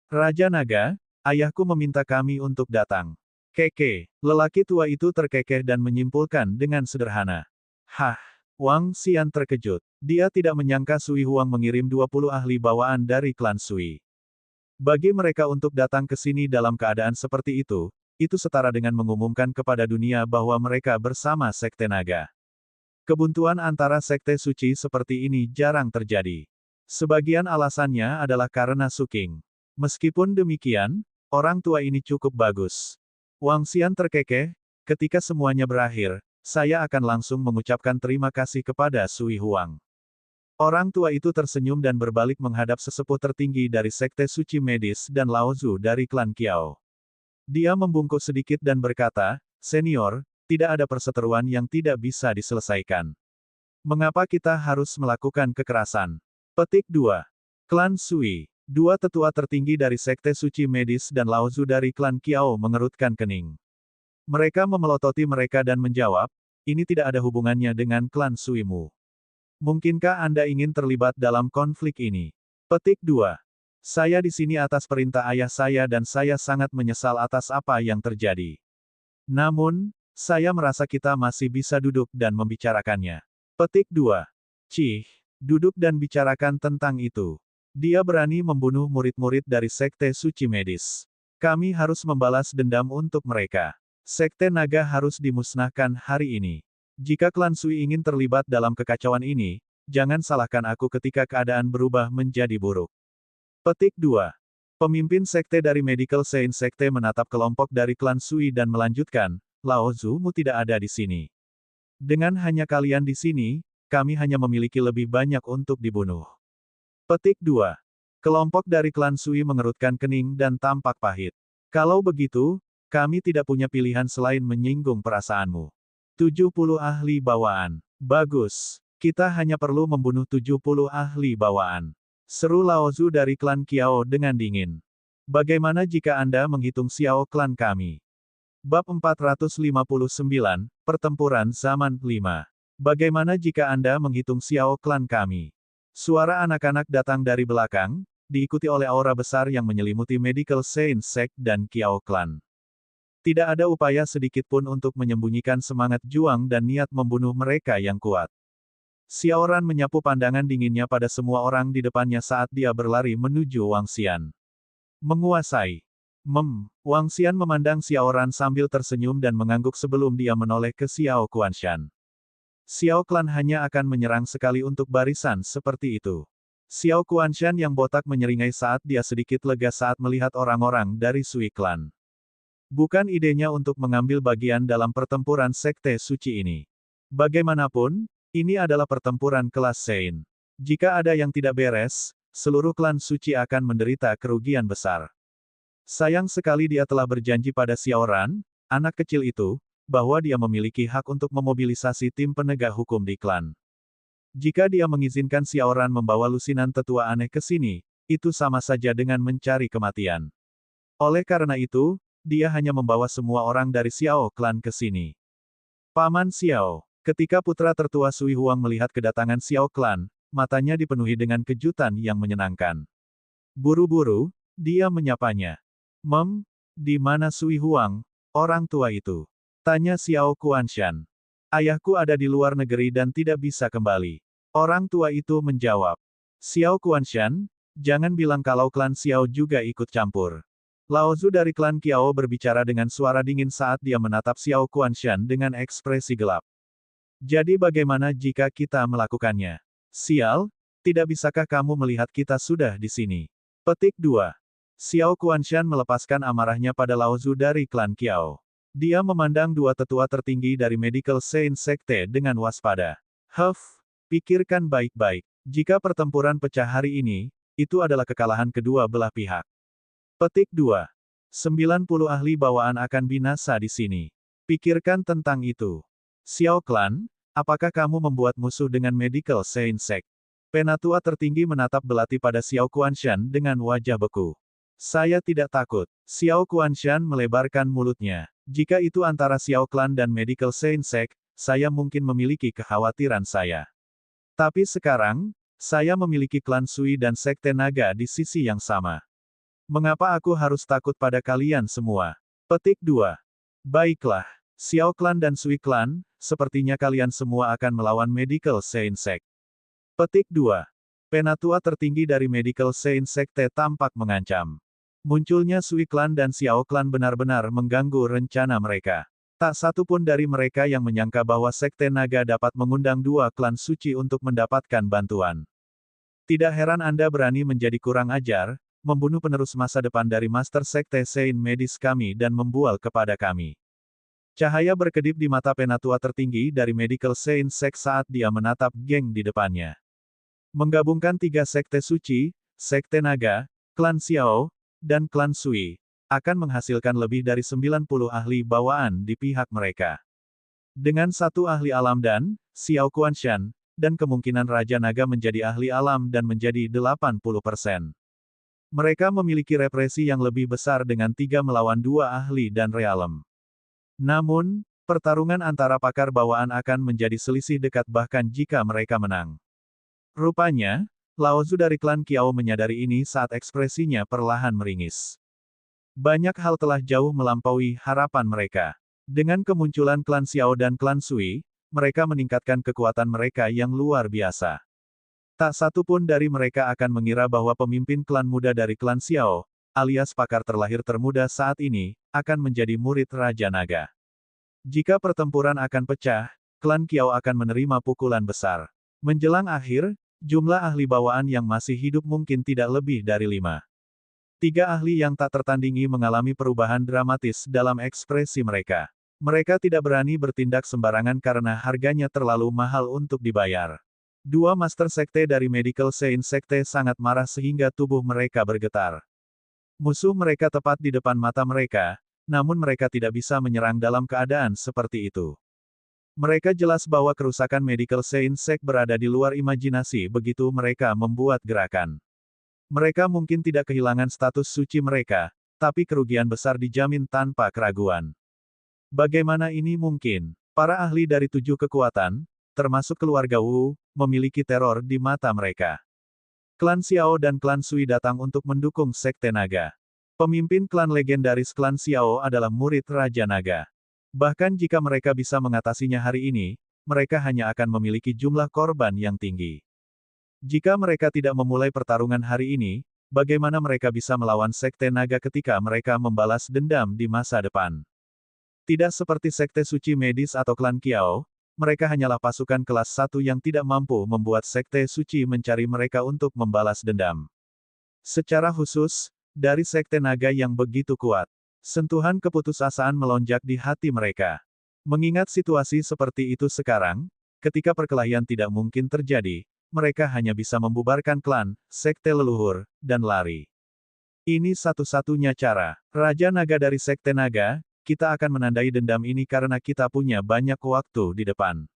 Raja Naga, ayahku meminta kami untuk datang. Keke, lelaki tua itu terkekeh dan menyimpulkan dengan sederhana. Hah, Wang Xian terkejut. Dia tidak menyangka Sui Huang mengirim 20 ahli bawaan dari klan Sui. Bagi mereka untuk datang ke sini dalam keadaan seperti itu setara dengan mengumumkan kepada dunia bahwa mereka bersama Sekte Naga. Kebuntuan antara Sekte Suci seperti ini jarang terjadi. Sebagian alasannya adalah karena Suking. Meskipun demikian, orang tua ini cukup bagus. Wang Xian terkekeh, ketika semuanya berakhir, saya akan langsung mengucapkan terima kasih kepada Sui Huang. Orang tua itu tersenyum dan berbalik menghadap sesepuh tertinggi dari Sekte Suci Medis dan Lao Zu dari klan Kiao. Dia membungkuk sedikit dan berkata, "Senior, tidak ada perseteruan yang tidak bisa diselesaikan. Mengapa kita harus melakukan kekerasan?" Petik 2. Klan Sui. Dua tetua tertinggi dari Sekte Suci Medis dan Lao Zu dari klan Kiao mengerutkan kening. Mereka memelototi mereka dan menjawab, ini tidak ada hubungannya dengan klan Suimu. Mungkinkah Anda ingin terlibat dalam konflik ini? Petik 2. Saya di sini atas perintah ayah saya dan saya sangat menyesal atas apa yang terjadi. Namun, saya merasa kita masih bisa duduk dan membicarakannya. Petik 2. Cih, duduk dan bicarakan tentang itu. Dia berani membunuh murid-murid dari Sekte Suci Medis. Kami harus membalas dendam untuk mereka. Sekte Naga harus dimusnahkan hari ini. Jika klan Sui ingin terlibat dalam kekacauan ini, jangan salahkan aku ketika keadaan berubah menjadi buruk. Petik 2. Pemimpin sekte dari Medical Science Sekte menatap kelompok dari klan Sui dan melanjutkan, Lao Zu-mu tidak ada di sini. Dengan hanya kalian di sini, kami hanya memiliki lebih banyak untuk dibunuh. Petik 2. Kelompok dari klan Sui mengerutkan kening dan tampak pahit. Kalau begitu, kami tidak punya pilihan selain menyinggung perasaanmu. 70 ahli bawaan. Bagus. Kita hanya perlu membunuh 70 ahli bawaan. Seru Lao Zu dari klan Kiao dengan dingin. Bagaimana jika Anda menghitung Xiao klan kami? Bab 459, Pertempuran Zaman 5. Bagaimana jika Anda menghitung Xiao klan kami? Suara anak-anak datang dari belakang, diikuti oleh aura besar yang menyelimuti Medical Science Sect dan Kiao klan. Tidak ada upaya sedikitpun untuk menyembunyikan semangat juang dan niat membunuh mereka yang kuat. Xiaoran menyapu pandangan dinginnya pada semua orang di depannya saat dia berlari menuju Wang Xian. Menguasai. Wang Xian memandang Xiaoran sambil tersenyum dan mengangguk sebelum dia menoleh ke Xiao Kuanshan. Xiao klan hanya akan menyerang sekali untuk barisan seperti itu. Xiao Kuanshan yang botak menyeringai saat dia sedikit lega saat melihat orang-orang dari Sui klan. Bukan idenya untuk mengambil bagian dalam pertempuran sekte suci ini. Bagaimanapun, ini adalah pertempuran kelas Sein. Jika ada yang tidak beres, seluruh klan suci akan menderita kerugian besar. Sayang sekali dia telah berjanji pada Xiaoran, anak kecil itu, bahwa dia memiliki hak untuk memobilisasi tim penegak hukum di klan. Jika dia mengizinkan Xiaoran membawa lusinan tetua aneh ke sini, itu sama saja dengan mencari kematian. Oleh karena itu, dia hanya membawa semua orang dari Xiao klan ke sini. Paman Xiao. Ketika putra tertua Sui Huang melihat kedatangan Xiao klan, matanya dipenuhi dengan kejutan yang menyenangkan. Buru-buru, dia menyapanya. Di mana Sui Huang, orang tua itu? Tanya Xiao Kuanshan. Ayahku ada di luar negeri dan tidak bisa kembali. Orang tua itu menjawab. Xiao Kuanshan, jangan bilang kalau klan Xiao juga ikut campur. Lao Zu dari klan Kiao berbicara dengan suara dingin saat dia menatap Xiao Kuanshan dengan ekspresi gelap. Jadi bagaimana jika kita melakukannya? Sial, tidak bisakah kamu melihat kita sudah di sini? Petik 2. Xiao Kuanshan melepaskan amarahnya pada Lao Zu dari klan Kiao. Dia memandang dua tetua tertinggi dari Medical Science Sekte dengan waspada. Pikirkan baik-baik. Jika pertempuran pecah hari ini, itu adalah kekalahan kedua belah pihak. Petik 2. 90 ahli bawaan akan binasa di sini. Pikirkan tentang itu. Xiao Klan, apakah kamu membuat musuh dengan Medical Science Sect? Penatua tertinggi menatap belati pada Xiao Kuanshan dengan wajah beku. Saya tidak takut. Xiao Kuanshan melebarkan mulutnya. Jika itu antara Xiao Klan dan Medical Science Sect, saya mungkin memiliki kekhawatiran saya. Tapi sekarang, saya memiliki klan Sui dan Sekte Naga di sisi yang sama. Mengapa aku harus takut pada kalian semua? Petik 2. Baiklah, Xiao Klan dan Sui Klan, sepertinya kalian semua akan melawan Medical Science Sect. Petik 2. Penatua tertinggi dari Medical Science Sekte tampak mengancam. Munculnya Sui Klan dan Xiao Klan benar-benar mengganggu rencana mereka. Tak satu pun dari mereka yang menyangka bahwa Sekte Naga dapat mengundang dua klan suci untuk mendapatkan bantuan. Tidak heran Anda berani menjadi kurang ajar, membunuh penerus masa depan dari Master Sekte Saint Medis kami dan membual kepada kami. Cahaya berkedip di mata penatua tertinggi dari Medical Science Sect saat dia menatap geng di depannya. Menggabungkan tiga sekte suci, Sekte Naga, Klan Xiao, dan Klan Sui, akan menghasilkan lebih dari 90 ahli bawaan di pihak mereka. Dengan satu ahli alam dan, Xiao Kuanshan, dan kemungkinan Raja Naga menjadi ahli alam dan menjadi 80%. Mereka memiliki represi yang lebih besar dengan 3 melawan 2 ahli dan realem. Namun, pertarungan antara pakar bawaan akan menjadi selisih dekat bahkan jika mereka menang. Rupanya, Lao Zu dari klan Kiao menyadari ini saat ekspresinya perlahan meringis. Banyak hal telah jauh melampaui harapan mereka. Dengan kemunculan klan Xiao dan klan Sui, mereka meningkatkan kekuatan mereka yang luar biasa. Tak satu pun dari mereka akan mengira bahwa pemimpin klan muda dari klan Xiao, alias pakar terlahir termuda saat ini, akan menjadi murid Raja Naga. Jika pertempuran akan pecah, klan Kiao akan menerima pukulan besar. Menjelang akhir, jumlah ahli bawaan yang masih hidup mungkin tidak lebih dari 5. 3 ahli yang tak tertandingi mengalami perubahan dramatis dalam ekspresi mereka. Mereka tidak berani bertindak sembarangan karena harganya terlalu mahal untuk dibayar. 2 Master Sekte dari Medical Science Sekte sangat marah sehingga tubuh mereka bergetar. Musuh mereka tepat di depan mata mereka, namun mereka tidak bisa menyerang dalam keadaan seperti itu. Mereka jelas bahwa kerusakan Medical Science Sect berada di luar imajinasi begitu mereka membuat gerakan. Mereka mungkin tidak kehilangan status suci mereka, tapi kerugian besar dijamin tanpa keraguan. Bagaimana ini mungkin? Para ahli dari 7 kekuatan, termasuk keluarga Wu, memiliki teror di mata mereka. Klan Xiao dan klan Sui datang untuk mendukung Sekte Naga. Pemimpin klan legendaris klan Xiao adalah murid Raja Naga. Bahkan jika mereka bisa mengatasinya hari ini, mereka hanya akan memiliki jumlah korban yang tinggi. Jika mereka tidak memulai pertarungan hari ini, bagaimana mereka bisa melawan Sekte Naga ketika mereka membalas dendam di masa depan? Tidak seperti Sekte Suci Medis atau klan Kiao, mereka hanyalah pasukan kelas 1 yang tidak mampu membuat Sekte Suci mencari mereka untuk membalas dendam. Secara khusus, dari Sekte Naga yang begitu kuat, sentuhan keputusasaan melonjak di hati mereka. Mengingat situasi seperti itu sekarang, ketika perkelahian tidak mungkin terjadi, mereka hanya bisa membubarkan klan, sekte leluhur, dan lari. Ini satu-satunya cara. Raja Naga dari Sekte Naga, kita akan menandai dendam ini karena kita punya banyak waktu di depan.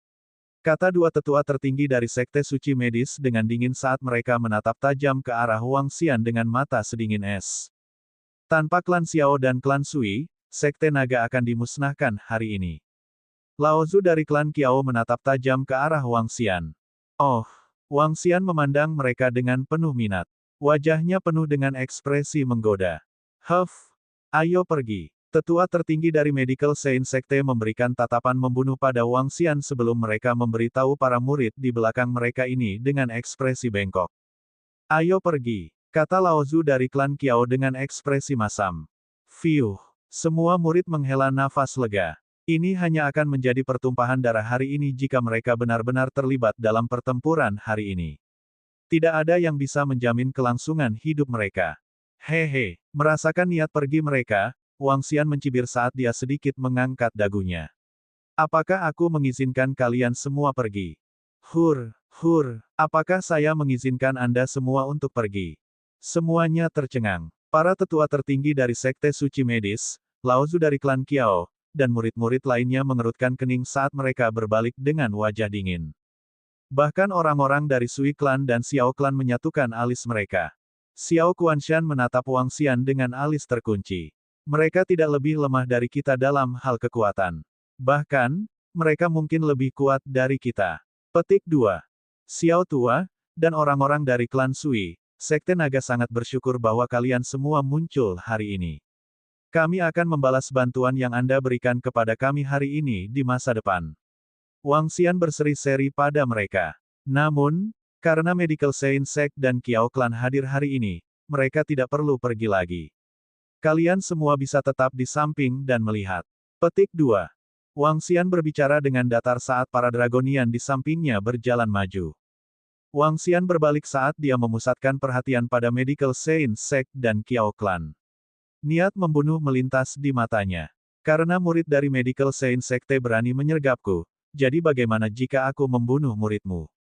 Kata 2 tetua tertinggi dari Sekte Suci Medis dengan dingin saat mereka menatap tajam ke arah Wang Xian dengan mata sedingin es. Tanpa klan Xiao dan klan Sui, Sekte Naga akan dimusnahkan hari ini. Lao Zu dari klan Kiao menatap tajam ke arah Wang Xian. Oh, Wang Xian memandang mereka dengan penuh minat. Wajahnya penuh dengan ekspresi menggoda. Ayo pergi. Tetua tertinggi dari Medical Science Sekte memberikan tatapan membunuh pada Wang Xian sebelum mereka memberitahu para murid di belakang mereka ini dengan ekspresi bengkok. Ayo pergi. Kata Lao Zu dari klan Kiao dengan ekspresi masam. Fiuh. Semua murid menghela nafas lega. Ini hanya akan menjadi pertumpahan darah hari ini jika mereka benar-benar terlibat dalam pertempuran hari ini. Tidak ada yang bisa menjamin kelangsungan hidup mereka. Hehe, merasakan niat pergi mereka, Wang Xian mencibir saat dia sedikit mengangkat dagunya. Apakah aku mengizinkan kalian semua pergi? Apakah saya mengizinkan Anda semua untuk pergi? Semuanya tercengang. Para tetua tertinggi dari Sekte Suci Medis, Lao Zu dari klan Qiao, dan murid-murid lainnya mengerutkan kening saat mereka berbalik dengan wajah dingin. Bahkan orang-orang dari Sui Klan dan Xiao Klan menyatukan alis mereka. Xiao Kuanshan menatap Wang Xian dengan alis terkunci. Mereka tidak lebih lemah dari kita dalam hal kekuatan. Bahkan, mereka mungkin lebih kuat dari kita. Petik 2. Xiao Tua, dan orang-orang dari klan Sui, Sekte Naga sangat bersyukur bahwa kalian semua muncul hari ini. Kami akan membalas bantuan yang Anda berikan kepada kami hari ini di masa depan. Wang Xian berseri-seri pada mereka. Namun, karena Medical Saint Sect dan Qiao Clan hadir hari ini, mereka tidak perlu pergi lagi. Kalian semua bisa tetap di samping dan melihat. Petik 2. Wang Xian berbicara dengan datar saat para Dragonian di sampingnya berjalan maju. Wang Xian berbalik saat dia memusatkan perhatian pada Medical Saint Sect dan Qiao Clan. Niat membunuh melintas di matanya. Karena murid dari Medical Saint Sekte berani menyergapku, jadi bagaimana jika aku membunuh muridmu?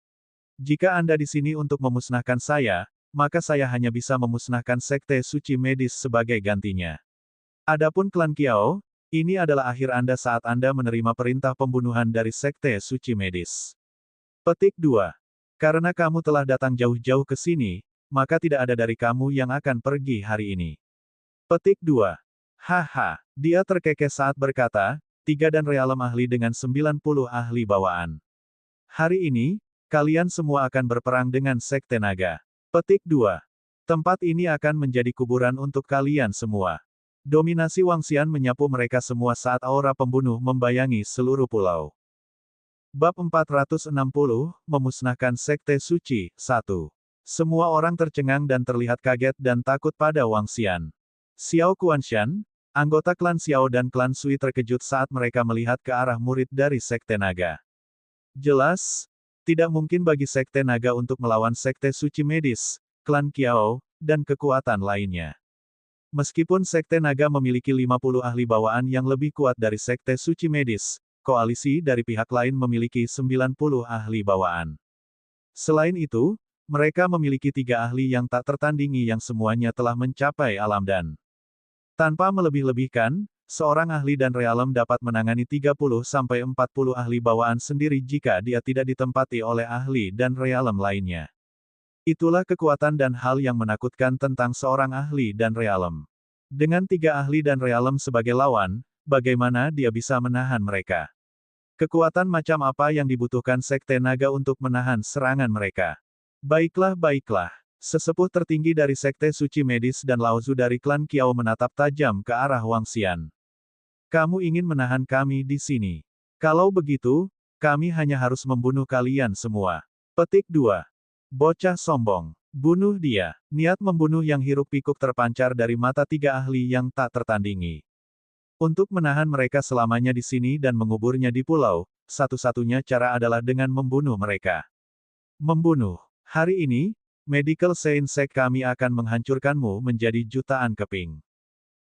Jika Anda di sini untuk memusnahkan saya, maka saya hanya bisa memusnahkan Sekte Suci Medis sebagai gantinya. Adapun klan Qiao, ini adalah akhir Anda saat Anda menerima perintah pembunuhan dari Sekte Suci Medis. Petik 2. Karena kamu telah datang jauh-jauh ke sini, maka tidak ada dari kamu yang akan pergi hari ini. Petik 2. Haha, dia terkekeh saat berkata, 3 dan realem ahli dengan 90 ahli bawaan. Hari ini, kalian semua akan berperang dengan Sekte Naga. Petik 2. Tempat ini akan menjadi kuburan untuk kalian semua. Dominasi Wang Xian menyapu mereka semua saat aura pembunuh membayangi seluruh pulau. Bab 460, Memusnahkan Sekte Suci, 1. Semua orang tercengang dan terlihat kaget dan takut pada Wang Xian. Xiao Kuanshan, anggota klan Xiao dan klan Sui terkejut saat mereka melihat ke arah murid dari Sekte Naga. Jelas, tidak mungkin bagi Sekte Naga untuk melawan Sekte Suci Medis, klan Qiao, dan kekuatan lainnya. Meskipun Sekte Naga memiliki 50 ahli bawaan yang lebih kuat dari Sekte Suci Medis, koalisi dari pihak lain memiliki 90 ahli bawaan. Selain itu, mereka memiliki 3 ahli yang tak tertandingi yang semuanya telah mencapai alam dan. Tanpa melebih-lebihkan, seorang ahli dan realem dapat menangani 30-40 ahli bawaan sendiri jika dia tidak ditempati oleh ahli dan realem lainnya. Itulah kekuatan dan hal yang menakutkan tentang seorang ahli dan realem. Dengan 3 ahli dan realem sebagai lawan, bagaimana dia bisa menahan mereka? Kekuatan macam apa yang dibutuhkan Sekte Naga untuk menahan serangan mereka? Baiklah. Sesepuh tertinggi dari Sekte Suci Medis dan Lao Zu dari klan Qiao menatap tajam ke arah Wang Xian. Kamu ingin menahan kami di sini. Kalau begitu, kami hanya harus membunuh kalian semua. Petik 2. Bocah sombong. Bunuh dia. Niat membunuh yang hiruk-pikuk terpancar dari mata 3 ahli yang tak tertandingi. Untuk menahan mereka selamanya di sini dan menguburnya di pulau, satu-satunya cara adalah dengan membunuh mereka. Membunuh. Hari ini, Medical Saint Sect kami akan menghancurkanmu menjadi jutaan keping.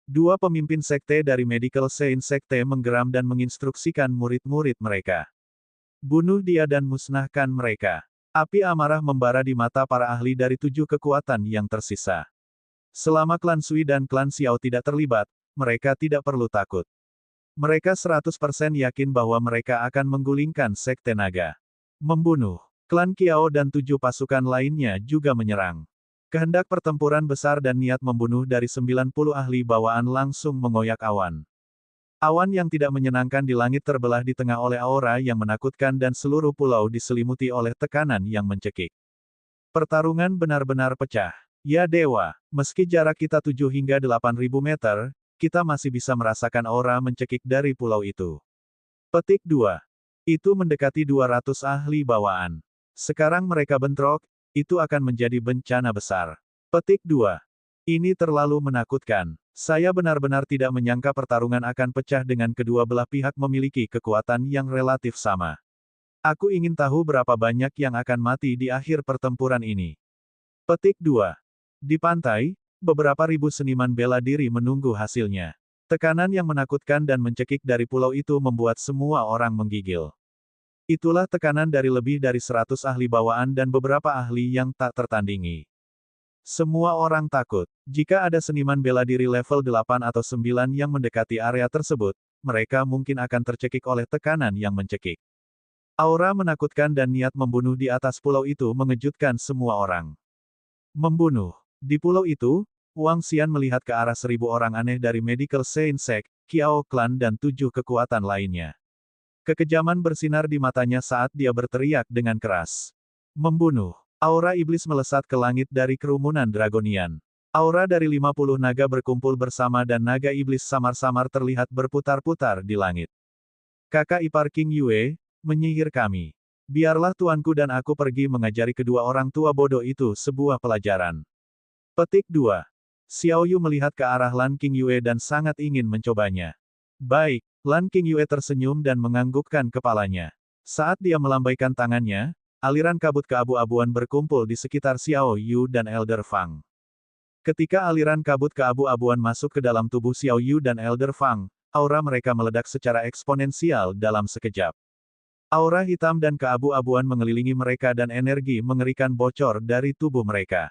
2 pemimpin sekte dari Medical Saint Sekte menggeram dan menginstruksikan murid-murid mereka. Bunuh dia dan musnahkan mereka. Api amarah membara di mata para ahli dari 7 kekuatan yang tersisa. Selama klan Sui dan klan Xiao tidak terlibat, mereka tidak perlu takut. Mereka 100% yakin bahwa mereka akan menggulingkan Sekte Naga. Membunuh. Klan Qiao dan 7 pasukan lainnya juga menyerang. Kehendak pertempuran besar dan niat membunuh dari 90 ahli bawaan langsung mengoyak awan. Awan yang tidak menyenangkan di langit terbelah di tengah oleh aura yang menakutkan dan seluruh pulau diselimuti oleh tekanan yang mencekik. Pertarungan benar-benar pecah. Ya dewa, meski jarak kita 7 hingga 8.000 meter, kita masih bisa merasakan aura mencekik dari pulau itu. Petik 2. Itu mendekati 200 ahli bawaan. Sekarang mereka bentrok, itu akan menjadi bencana besar. Petik 2. Ini terlalu menakutkan. Saya benar-benar tidak menyangka pertarungan akan pecah dengan kedua belah pihak memiliki kekuatan yang relatif sama. Aku ingin tahu berapa banyak yang akan mati di akhir pertempuran ini. Petik 2. Di pantai, beberapa ribu seniman bela diri menunggu hasilnya. Tekanan yang menakutkan dan mencekik dari pulau itu membuat semua orang menggigil. Itulah tekanan dari lebih dari 100 ahli bawaan dan beberapa ahli yang tak tertandingi. Semua orang takut. Jika ada seniman bela diri level 8 atau 9 yang mendekati area tersebut, mereka mungkin akan tercekik oleh tekanan yang mencekik. Aura menakutkan dan niat membunuh di atas pulau itu mengejutkan semua orang. Membunuh. Di pulau itu, Wang Xian melihat ke arah 1000 orang aneh dari Medical Saint Sect, Qiao Clan dan 7 kekuatan lainnya. Kekejaman bersinar di matanya saat dia berteriak dengan keras. Membunuh. Aura iblis melesat ke langit dari kerumunan Dragonian. Aura dari 50 naga berkumpul bersama dan naga iblis samar-samar terlihat berputar-putar di langit. Kakak ipar King Yue, menyihir kami. Biarlah tuanku dan aku pergi mengajari kedua orang tua bodoh itu sebuah pelajaran. Petik 2. Xiao Yu melihat ke arah Lan King Yue dan sangat ingin mencobanya. Baik, Lan King Yue tersenyum dan menganggukkan kepalanya. Saat dia melambaikan tangannya, aliran kabut keabu-abuan berkumpul di sekitar Xiao Yu dan Elder Fang. Ketika aliran kabut keabu-abuan masuk ke dalam tubuh Xiao Yu dan Elder Fang, aura mereka meledak secara eksponensial dalam sekejap. Aura hitam dan keabu-abuan mengelilingi mereka dan energi mengerikan bocor dari tubuh mereka.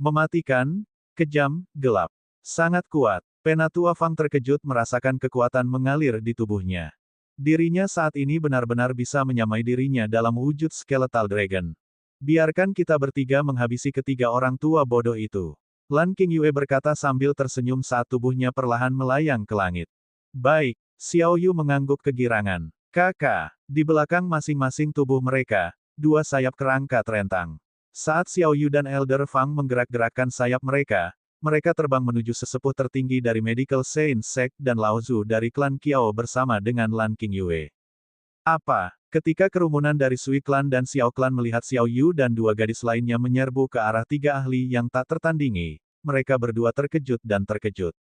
Mematikan, kejam, gelap. Sangat kuat. Penatua Fang terkejut merasakan kekuatan mengalir di tubuhnya. Dirinya saat ini benar-benar bisa menyamai dirinya dalam wujud Skeletal Dragon. Biarkan kita bertiga menghabisi ketiga orang tua bodoh itu. Lan King Yue berkata sambil tersenyum saat tubuhnya perlahan melayang ke langit. Baik, Xiao Yu mengangguk kegirangan. Kakak, di belakang masing-masing tubuh mereka, dua sayap kerangka terentang. Saat Xiao Yu dan Elder Fang menggerak-gerakkan sayap mereka, mereka terbang menuju sesepuh tertinggi dari Medical Saint Sect dan Lao Zu dari klan Qiao bersama dengan Lan King Yue. Apa? Ketika kerumunan dari Sui Clan dan Xiao Clan melihat Xiao Yu dan dua gadis lainnya menyerbu ke arah tiga ahli yang tak tertandingi, mereka berdua terkejut dan terkejut.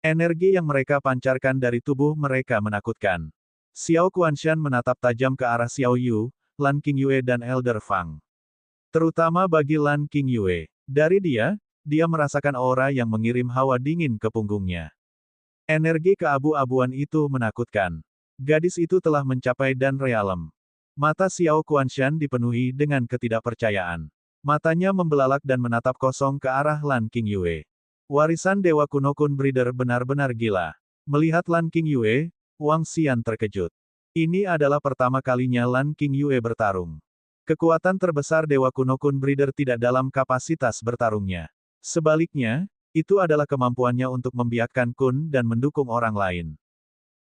Energi yang mereka pancarkan dari tubuh mereka menakutkan. Xiao Kuanshan menatap tajam ke arah Xiao Yu, Lan King Yue dan Elder Fang. Terutama bagi Lan King Yue. Dari dia merasakan aura yang mengirim hawa dingin ke punggungnya. Energi keabu-abuan itu menakutkan. Gadis itu telah mencapai Dan Realm. Mata Xiao Kuanshan dipenuhi dengan ketidakpercayaan. Matanya membelalak dan menatap kosong ke arah Lan King Yue. Warisan Dewa Kuno Kun Breeder benar-benar gila. Melihat Lan King Yue, Wang Xian terkejut. Ini adalah pertama kalinya Lan King Yue bertarung. Kekuatan terbesar Dewa Kuno Kun Breeder tidak dalam kapasitas bertarungnya. Sebaliknya, itu adalah kemampuannya untuk membiakkan kun dan mendukung orang lain.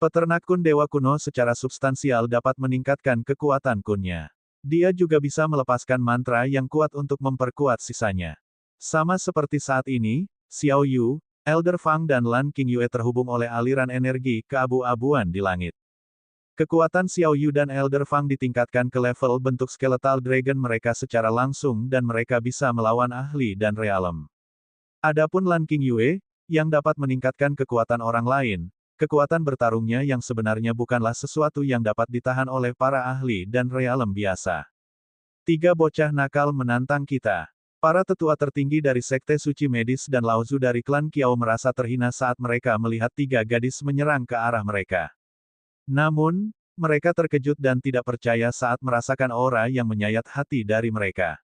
Peternak kun Dewa Kuno secara substansial dapat meningkatkan kekuatan kunnya. Dia juga bisa melepaskan mantra yang kuat untuk memperkuat sisanya. Sama seperti saat ini, Xiao Yu, Elder Fang dan Lan King Yue terhubung oleh aliran energi keabu-abuan di langit. Kekuatan Xiao Yu dan Elder Fang ditingkatkan ke level bentuk Skeletal Dragon mereka secara langsung dan mereka bisa melawan ahli dan realem. Adapun Lan King Yue, yang dapat meningkatkan kekuatan orang lain, kekuatan bertarungnya yang sebenarnya bukanlah sesuatu yang dapat ditahan oleh para ahli dan realem biasa. Tiga bocah nakal menantang kita. Para tetua tertinggi dari Sekte Suci Medis dan Lao Zu dari klan Qiao merasa terhina saat mereka melihat tiga gadis menyerang ke arah mereka. Namun, mereka terkejut dan tidak percaya saat merasakan aura yang menyayat hati dari mereka.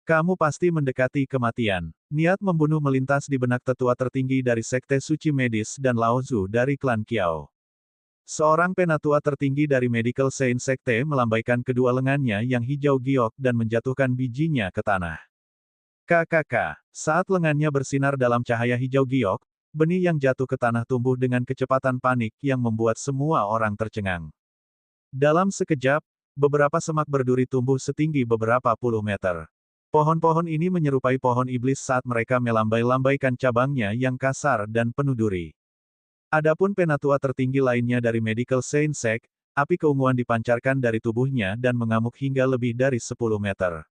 Kamu pasti mendekati kematian. Niat membunuh melintas di benak tetua tertinggi dari Sekte Suci Medis dan Lao Zu dari klan Qiao. Seorang penatua tertinggi dari Medical Saint Sekte melambaikan kedua lengannya yang hijau giok dan menjatuhkan bijinya ke tanah. KKK. Saat lengannya bersinar dalam cahaya hijau giok, benih yang jatuh ke tanah tumbuh dengan kecepatan panik yang membuat semua orang tercengang. Dalam sekejap, beberapa semak berduri tumbuh setinggi beberapa puluh meter. Pohon-pohon ini menyerupai pohon iblis saat mereka melambai-lambaikan cabangnya yang kasar dan penuh duri. Adapun penatua tertinggi lainnya dari Medical Saint Sect, api keunguan dipancarkan dari tubuhnya dan mengamuk hingga lebih dari 10 meter.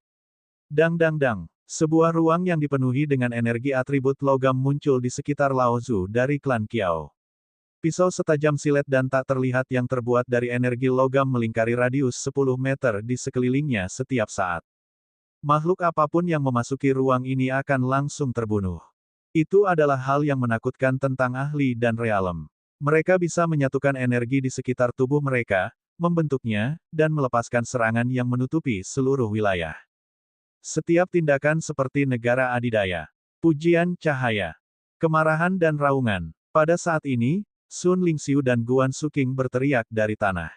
Dang dang dang. Sebuah ruang yang dipenuhi dengan energi atribut logam muncul di sekitar Lao Zu dari klan Qiao. Pisau setajam silet dan tak terlihat yang terbuat dari energi logam melingkari radius 10 meter di sekelilingnya setiap saat. Makhluk apapun yang memasuki ruang ini akan langsung terbunuh. Itu adalah hal yang menakutkan tentang ahli dan realem. Mereka bisa menyatukan energi di sekitar tubuh mereka, membentuknya, dan melepaskan serangan yang menutupi seluruh wilayah. Setiap tindakan seperti negara adidaya. Pujian cahaya. Kemarahan dan raungan. Pada saat ini, Sun Lingxiu dan Guan Suking berteriak dari tanah.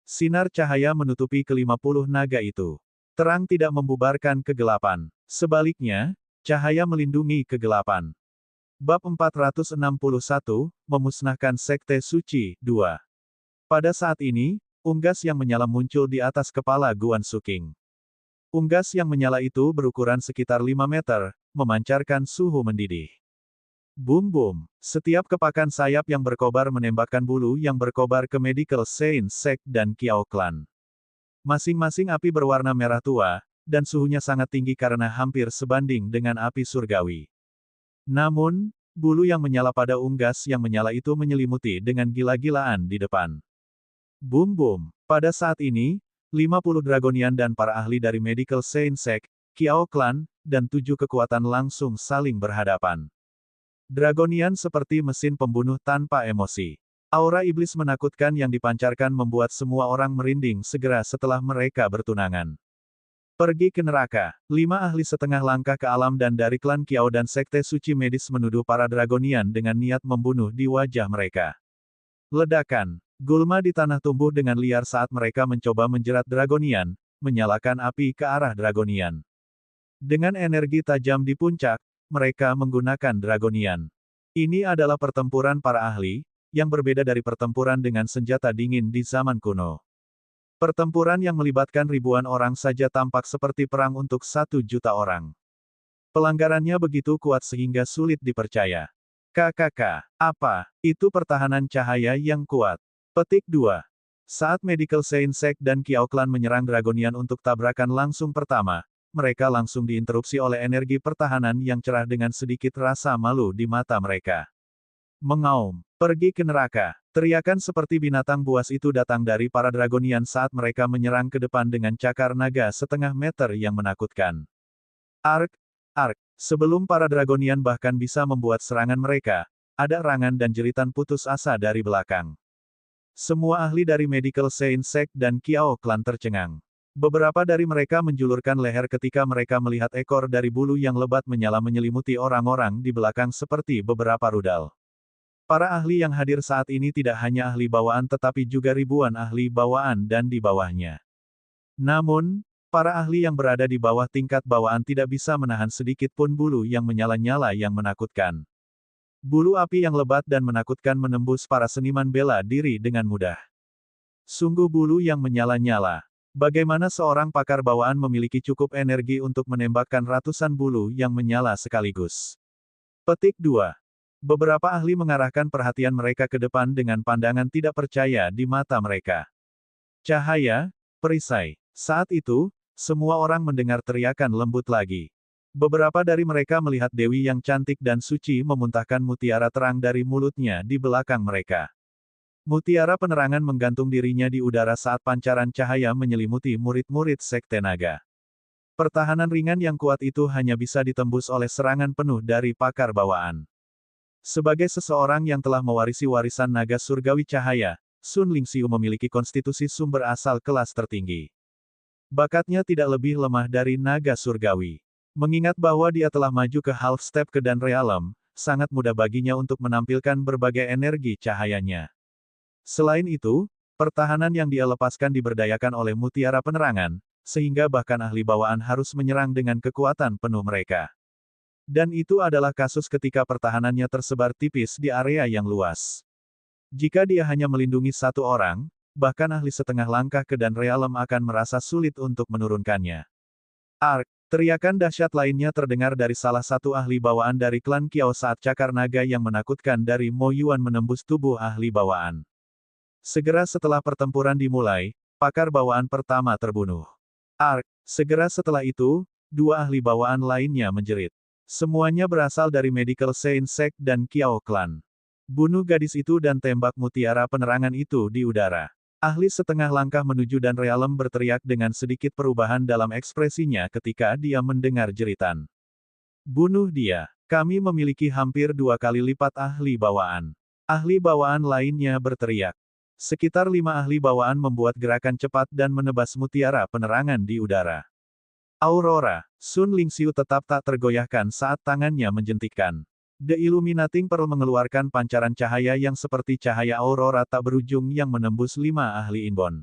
Sinar cahaya menutupi ke-50 naga itu. Terang tidak membubarkan kegelapan. Sebaliknya, cahaya melindungi kegelapan. Bab 461, Memusnahkan Sekte Suci, 2. Pada saat ini, unggas yang menyala muncul di atas kepala Guan Suking. Unggas yang menyala itu berukuran sekitar 5 meter, memancarkan suhu mendidih. Boom-boom. Setiap kepakan sayap yang berkobar menembakkan bulu yang berkobar ke Medical Saint Sect dan Kiao Clan. Masing-masing api berwarna merah tua, dan suhunya sangat tinggi karena hampir sebanding dengan api surgawi. Namun, bulu yang menyala pada unggas yang menyala itu menyelimuti dengan gila-gilaan di depan. Boom-boom. Pada saat ini, 50 Dragonian dan para ahli dari Medical Saint Sect, Kiao Clan, dan 7 kekuatan langsung saling berhadapan. Dragonian seperti mesin pembunuh tanpa emosi. Aura iblis menakutkan yang dipancarkan membuat semua orang merinding segera setelah mereka bertunangan. Pergi ke neraka. 5 ahli setengah langkah ke alam dan dari klan Kiao dan Sekte Suci Medis menuduh para Dragonian dengan niat membunuh di wajah mereka. Ledakan. Gulma di tanah tumbuh dengan liar saat mereka mencoba menjerat Dragonian, menyalakan api ke arah Dragonian. Dengan energi tajam di puncak, mereka menggunakan Dragonian. Ini adalah pertempuran para ahli, yang berbeda dari pertempuran dengan senjata dingin di zaman kuno. Pertempuran yang melibatkan ribuan orang saja tampak seperti perang untuk 1 juta orang. Pelanggarannya begitu kuat sehingga sulit dipercaya. KKK. Apa? Itu pertahanan cahaya yang kuat. Petik 2. Saat Medical Saint Sect dan Kiao Clan menyerang Dragonian untuk tabrakan langsung pertama, mereka langsung diinterupsi oleh energi pertahanan yang cerah dengan sedikit rasa malu di mata mereka. Mengaum. Pergi ke neraka. Teriakan seperti binatang buas itu datang dari para Dragonian saat mereka menyerang ke depan dengan cakar naga setengah meter yang menakutkan. Ark. Sebelum para Dragonian bahkan bisa membuat serangan mereka, ada erangan dan jeritan putus asa dari belakang. Semua ahli dari Medical Saint Sect dan Kiao Clan tercengang. Beberapa dari mereka menjulurkan leher ketika mereka melihat ekor dari bulu yang lebat menyala menyelimuti orang-orang di belakang seperti beberapa rudal. Para ahli yang hadir saat ini tidak hanya ahli bawaan tetapi juga ribuan ahli bawaan dan di bawahnya. Namun, para ahli yang berada di bawah tingkat bawaan tidak bisa menahan sedikit pun bulu yang menyala-nyala yang menakutkan. Bulu api yang lebat dan menakutkan menembus para seniman bela diri dengan mudah. Sungguh bulu yang menyala-nyala. Bagaimana seorang pakar bawaan memiliki cukup energi untuk menembakkan ratusan bulu yang menyala sekaligus? Petik 2. Beberapa ahli mengarahkan perhatian mereka ke depan dengan pandangan tidak percaya di mata mereka. Cahaya, perisai. Saat itu, semua orang mendengar teriakan lembut lagi. Beberapa dari mereka melihat Dewi yang cantik dan suci memuntahkan mutiara terang dari mulutnya di belakang mereka. Mutiara penerangan menggantung dirinya di udara saat pancaran cahaya menyelimuti murid-murid Sekte Naga. Pertahanan ringan yang kuat itu hanya bisa ditembus oleh serangan penuh dari pakar bawaan. Sebagai seseorang yang telah mewarisi warisan naga surgawi cahaya, Sun Lingxiu memiliki konstitusi sumber asal kelas tertinggi. Bakatnya tidak lebih lemah dari naga surgawi. Mengingat bahwa dia telah maju ke half step ke dan realem, sangat mudah baginya untuk menampilkan berbagai energi cahayanya. Selain itu, pertahanan yang dia lepaskan diberdayakan oleh mutiara penerangan, sehingga bahkan ahli bawaan harus menyerang dengan kekuatan penuh mereka. Dan itu adalah kasus ketika pertahanannya tersebar tipis di area yang luas. Jika dia hanya melindungi 1 orang, bahkan ahli setengah langkah ke dan realem akan merasa sulit untuk menurunkannya. Ark. Teriakan dahsyat lainnya terdengar dari salah satu ahli bawaan dari klan Kiao saat cakar naga yang menakutkan dari Mo Yuan menembus tubuh ahli bawaan. Segera setelah pertempuran dimulai, pakar bawaan pertama terbunuh. Ark. Segera setelah itu, 2 ahli bawaan lainnya menjerit. Semuanya berasal dari Medical Saint Sect dan Kiao Clan. Bunuh gadis itu dan tembak mutiara penerangan itu di udara. Ahli setengah langkah menuju dan realem berteriak dengan sedikit perubahan dalam ekspresinya ketika dia mendengar jeritan. Bunuh dia. Kami memiliki hampir 2 kali lipat ahli bawaan. Ahli bawaan lainnya berteriak. Sekitar 5 ahli bawaan membuat gerakan cepat dan menebas mutiara penerangan di udara. Aurora, Sun Lingxiu tetap tak tergoyahkan saat tangannya menjentikkan. The Illuminating Pearl mengeluarkan pancaran cahaya yang seperti cahaya aurora tak berujung yang menembus 5 ahli inbon.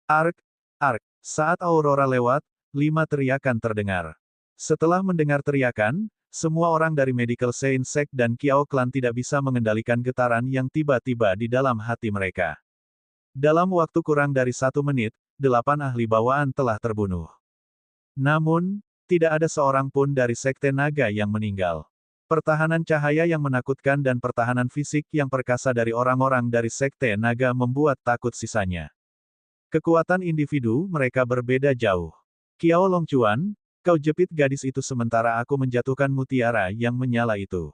Ark, ark, saat aurora lewat, 5 teriakan terdengar. Setelah mendengar teriakan, semua orang dari Medical Saint Sect dan Kiao Clan tidak bisa mengendalikan getaran yang tiba-tiba di dalam hati mereka. Dalam waktu kurang dari 1 menit, 8 ahli bawaan telah terbunuh. Namun, tidak ada seorang pun dari Sekte Naga yang meninggal. Pertahanan cahaya yang menakutkan dan pertahanan fisik yang perkasa dari orang-orang dari Sekte Naga membuat takut sisanya. Kekuatan individu mereka berbeda jauh. Kiao Longchuan, kau jepit gadis itu sementara aku menjatuhkan mutiara yang menyala itu.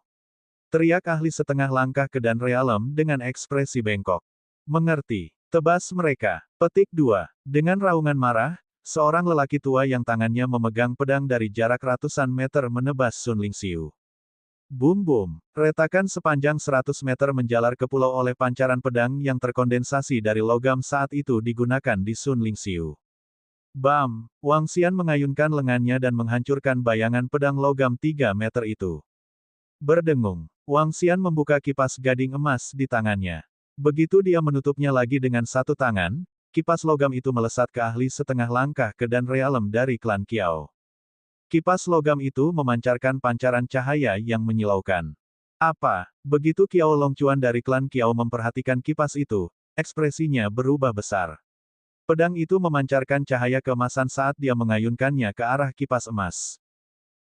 Teriak ahli setengah langkah ke Dan Realm dengan ekspresi bengkok. Mengerti. Tebas mereka. Petik 2. Dengan raungan marah, seorang lelaki tua yang tangannya memegang pedang dari jarak ratusan meter menebas Sun Lingxiu. Boom boom. Retakan sepanjang 100 meter menjalar ke pulau oleh pancaran pedang yang terkondensasi dari logam saat itu digunakan di Sun Lingxiu. Bam! Wang Xian mengayunkan lengannya dan menghancurkan bayangan pedang logam 3 meter itu. Berdengung, Wang Xian membuka kipas gading emas di tangannya. Begitu dia menutupnya lagi dengan satu tangan, kipas logam itu melesat ke ahli setengah langkah ke Dan Realm dari klan Kiao. Kipas logam itu memancarkan pancaran cahaya yang menyilaukan. Apa? Begitu Kiao Longchuan dari klan Kiao memperhatikan kipas itu, ekspresinya berubah besar. Pedang itu memancarkan cahaya keemasan saat dia mengayunkannya ke arah kipas emas.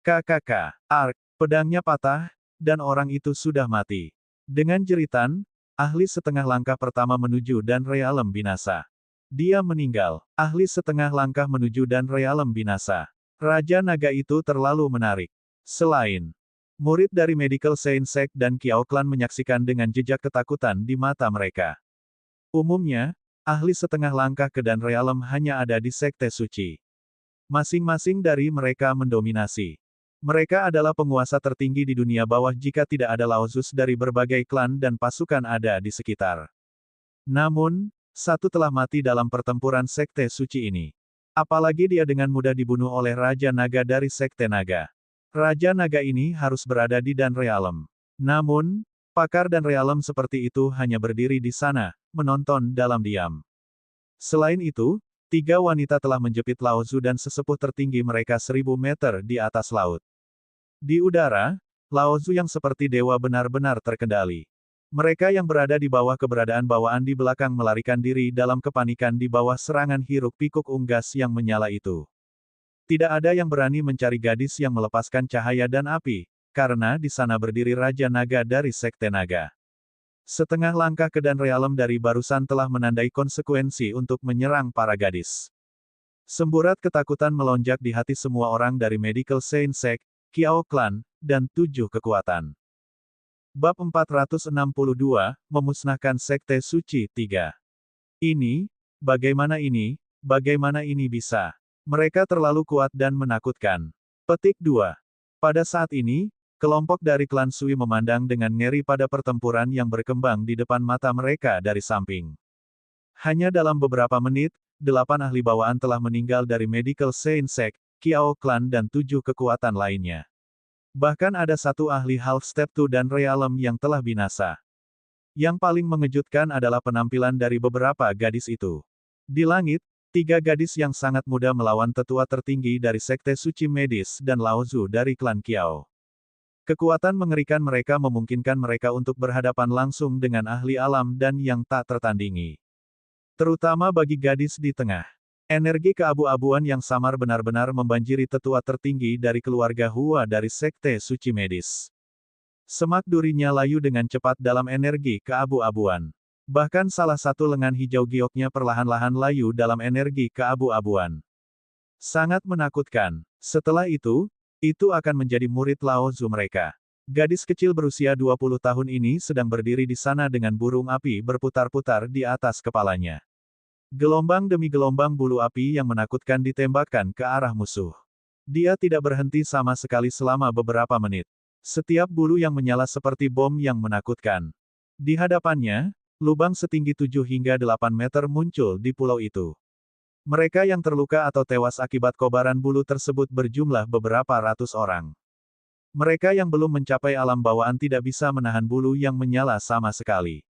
KKK, Ark, pedangnya patah, dan orang itu sudah mati. Dengan jeritan, ahli setengah langkah pertama menuju Dan Realm binasa. Dia meninggal. Ahli setengah langkah menuju Dan Realm binasa. Raja Naga itu terlalu menarik. Selain murid dari Medical Saint Sect dan Kiao Clan menyaksikan dengan jejak ketakutan di mata mereka. Umumnya, ahli setengah langkah ke Dan Realm hanya ada di Sekte Suci. Masing-masing dari mereka mendominasi. Mereka adalah penguasa tertinggi di dunia bawah jika tidak ada Laozus dari berbagai klan dan pasukan ada di sekitar. Namun, satu telah mati dalam pertempuran Sekte Suci ini. Apalagi dia dengan mudah dibunuh oleh Raja Naga dari Sekte Naga. Raja Naga ini harus berada di Dan Realm. Namun, pakar Dan Realm seperti itu hanya berdiri di sana, menonton dalam diam. Selain itu, 3 wanita telah menjepit Laozu dan sesepuh tertinggi mereka 1000 meter di atas laut. Di udara, Laozu yang seperti dewa benar-benar terkendali. Mereka yang berada di bawah keberadaan bawaan di belakang melarikan diri dalam kepanikan di bawah serangan hiruk-pikuk unggas yang menyala itu. Tidak ada yang berani mencari gadis yang melepaskan cahaya dan api, karena di sana berdiri Raja Naga dari Sekte Naga. Setengah langkah ke Dan Realm dari barusan telah menandai konsekuensi untuk menyerang para gadis. Semburat ketakutan melonjak di hati semua orang dari Medical Saint Sect, Kiao Clan, dan 7 kekuatan. Bab 462, Memusnahkan Sekte Suci 3. Bagaimana ini bisa? Mereka terlalu kuat dan menakutkan. Petik 2. Pada saat ini, kelompok dari klan Sui memandang dengan ngeri pada pertempuran yang berkembang di depan mata mereka dari samping. Hanya dalam beberapa menit, 8 ahli bawaan telah meninggal dari Medical Saint Sect, Kiao Clan dan 7 kekuatan lainnya. Bahkan ada 1 ahli Half Step 2 Dan Realm yang telah binasa. Yang paling mengejutkan adalah penampilan dari beberapa gadis itu. Di langit, 3 gadis yang sangat muda melawan tetua tertinggi dari Sekte Suci Medis dan Laozu dari klan Kiao. Kekuatan mengerikan mereka memungkinkan mereka untuk berhadapan langsung dengan ahli alam dan yang tak tertandingi. Terutama bagi gadis di tengah. Energi keabu-abuan yang samar benar-benar membanjiri tetua tertinggi dari keluarga Hua dari Sekte Suci Medis. Semak durinya layu dengan cepat dalam energi keabu-abuan. Bahkan salah satu lengan hijau gioknya perlahan-lahan layu dalam energi keabu-abuan. Sangat menakutkan. Setelah itu akan menjadi murid Laozu mereka. Gadis kecil berusia 20 tahun ini sedang berdiri di sana dengan burung api berputar-putar di atas kepalanya. Gelombang demi gelombang bulu api yang menakutkan ditembakkan ke arah musuh. Dia tidak berhenti sama sekali selama beberapa menit. Setiap bulu yang menyala seperti bom yang menakutkan. Di hadapannya, lubang setinggi 7 hingga 8 meter muncul di pulau itu. Mereka yang terluka atau tewas akibat kobaran bulu tersebut berjumlah beberapa ratus orang. Mereka yang belum mencapai alam bawaan tidak bisa menahan bulu yang menyala sama sekali.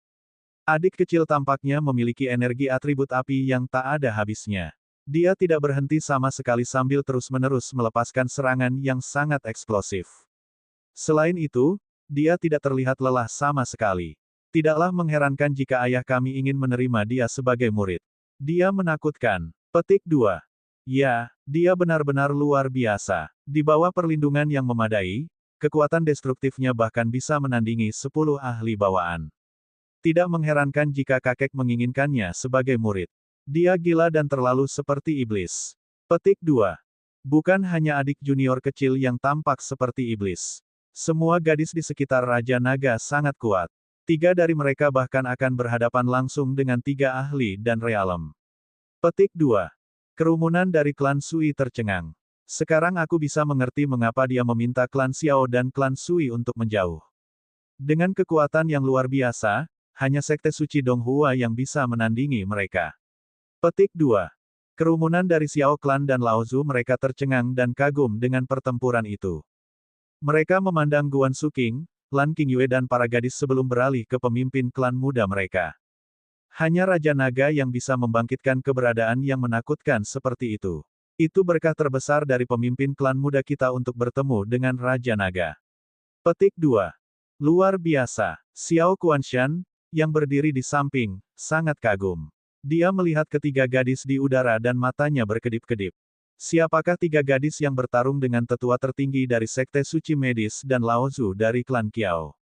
Adik kecil tampaknya memiliki energi atribut api yang tak ada habisnya. Dia tidak berhenti sama sekali sambil terus-menerus melepaskan serangan yang sangat eksplosif. Selain itu, dia tidak terlihat lelah sama sekali. Tidaklah mengherankan jika ayah kami ingin menerima dia sebagai murid. Dia menakutkan. Petik 2. Ya, dia benar-benar luar biasa. Di bawah perlindungan yang memadai, kekuatan destruktifnya bahkan bisa menandingi 10 ahli bawaan. Tidak mengherankan jika kakek menginginkannya sebagai murid. Dia gila dan terlalu seperti iblis. Petik 2. Bukan hanya adik junior kecil yang tampak seperti iblis. Semua gadis di sekitar Raja Naga sangat kuat. 3 dari mereka bahkan akan berhadapan langsung dengan 3 ahli dan realem. Petik 2. Kerumunan dari klan Sui tercengang. Sekarang aku bisa mengerti mengapa dia meminta klan Xiao dan klan Sui untuk menjauh. Dengan kekuatan yang luar biasa, hanya Sekte Suci Donghua yang bisa menandingi mereka. Petik 2. Kerumunan dari Xiao Clan dan Laozu mereka tercengang dan kagum dengan pertempuran itu. Mereka memandang Guan Suking, Lan Qingyue dan para gadis sebelum beralih ke pemimpin klan muda mereka. Hanya Raja Naga yang bisa membangkitkan keberadaan yang menakutkan seperti itu. Itu berkah terbesar dari pemimpin klan muda kita untuk bertemu dengan Raja Naga. Petik 2. Luar biasa. Xiao Kuanshan, yang berdiri di samping, sangat kagum. Dia melihat ketiga gadis di udara dan matanya berkedip-kedip. Siapakah 3 gadis yang bertarung dengan tetua tertinggi dari Sekte Suci Medis dan Laozu dari klan Qiao?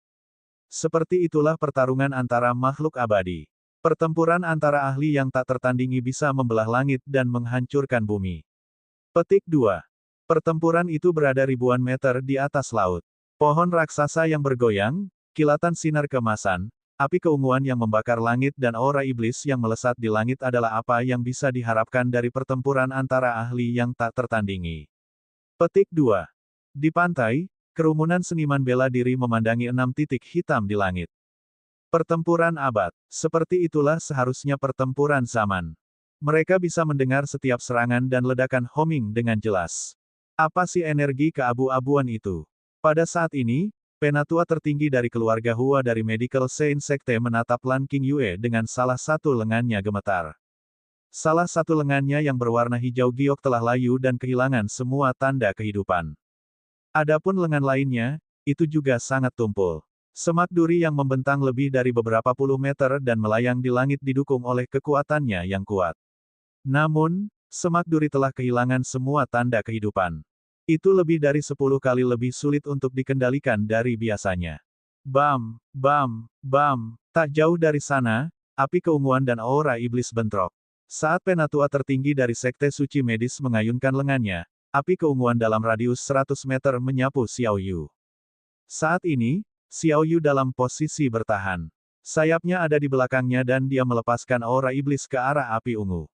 Seperti itulah pertarungan antara makhluk abadi. Pertempuran antara ahli yang tak tertandingi bisa membelah langit dan menghancurkan bumi. Petik 2. Pertempuran itu berada ribuan meter di atas laut. Pohon raksasa yang bergoyang, kilatan sinar keemasan, api keunguan yang membakar langit dan aura iblis yang melesat di langit adalah apa yang bisa diharapkan dari pertempuran antara ahli yang tak tertandingi. Petik 2. Di pantai, kerumunan seniman bela diri memandangi 6 titik hitam di langit. Pertempuran abad. Seperti itulah seharusnya pertempuran zaman. Mereka bisa mendengar setiap serangan dan ledakan homing dengan jelas. Apa sih energi keabu-abuan itu? Pada saat ini, penatua tertinggi dari keluarga Hua dari Medical Saint Sekte menatap Lan Qingyue dengan salah satu lengannya gemetar. Salah satu lengannya yang berwarna hijau giok telah layu dan kehilangan semua tanda kehidupan. Adapun lengan lainnya, itu juga sangat tumpul. Semak duri yang membentang lebih dari beberapa puluh meter dan melayang di langit didukung oleh kekuatannya yang kuat. Namun, semak duri telah kehilangan semua tanda kehidupan. Itu lebih dari 10 kali lebih sulit untuk dikendalikan dari biasanya. Bam, bam, bam, tak jauh dari sana, api keunguan dan aura iblis bentrok. Saat penatua tertinggi dari Sekte Suci Medis mengayunkan lengannya, api keunguan dalam radius 100 meter menyapu Xiao Yu. Saat ini, Xiao Yu dalam posisi bertahan. Sayapnya ada di belakangnya dan dia melepaskan aura iblis ke arah api ungu.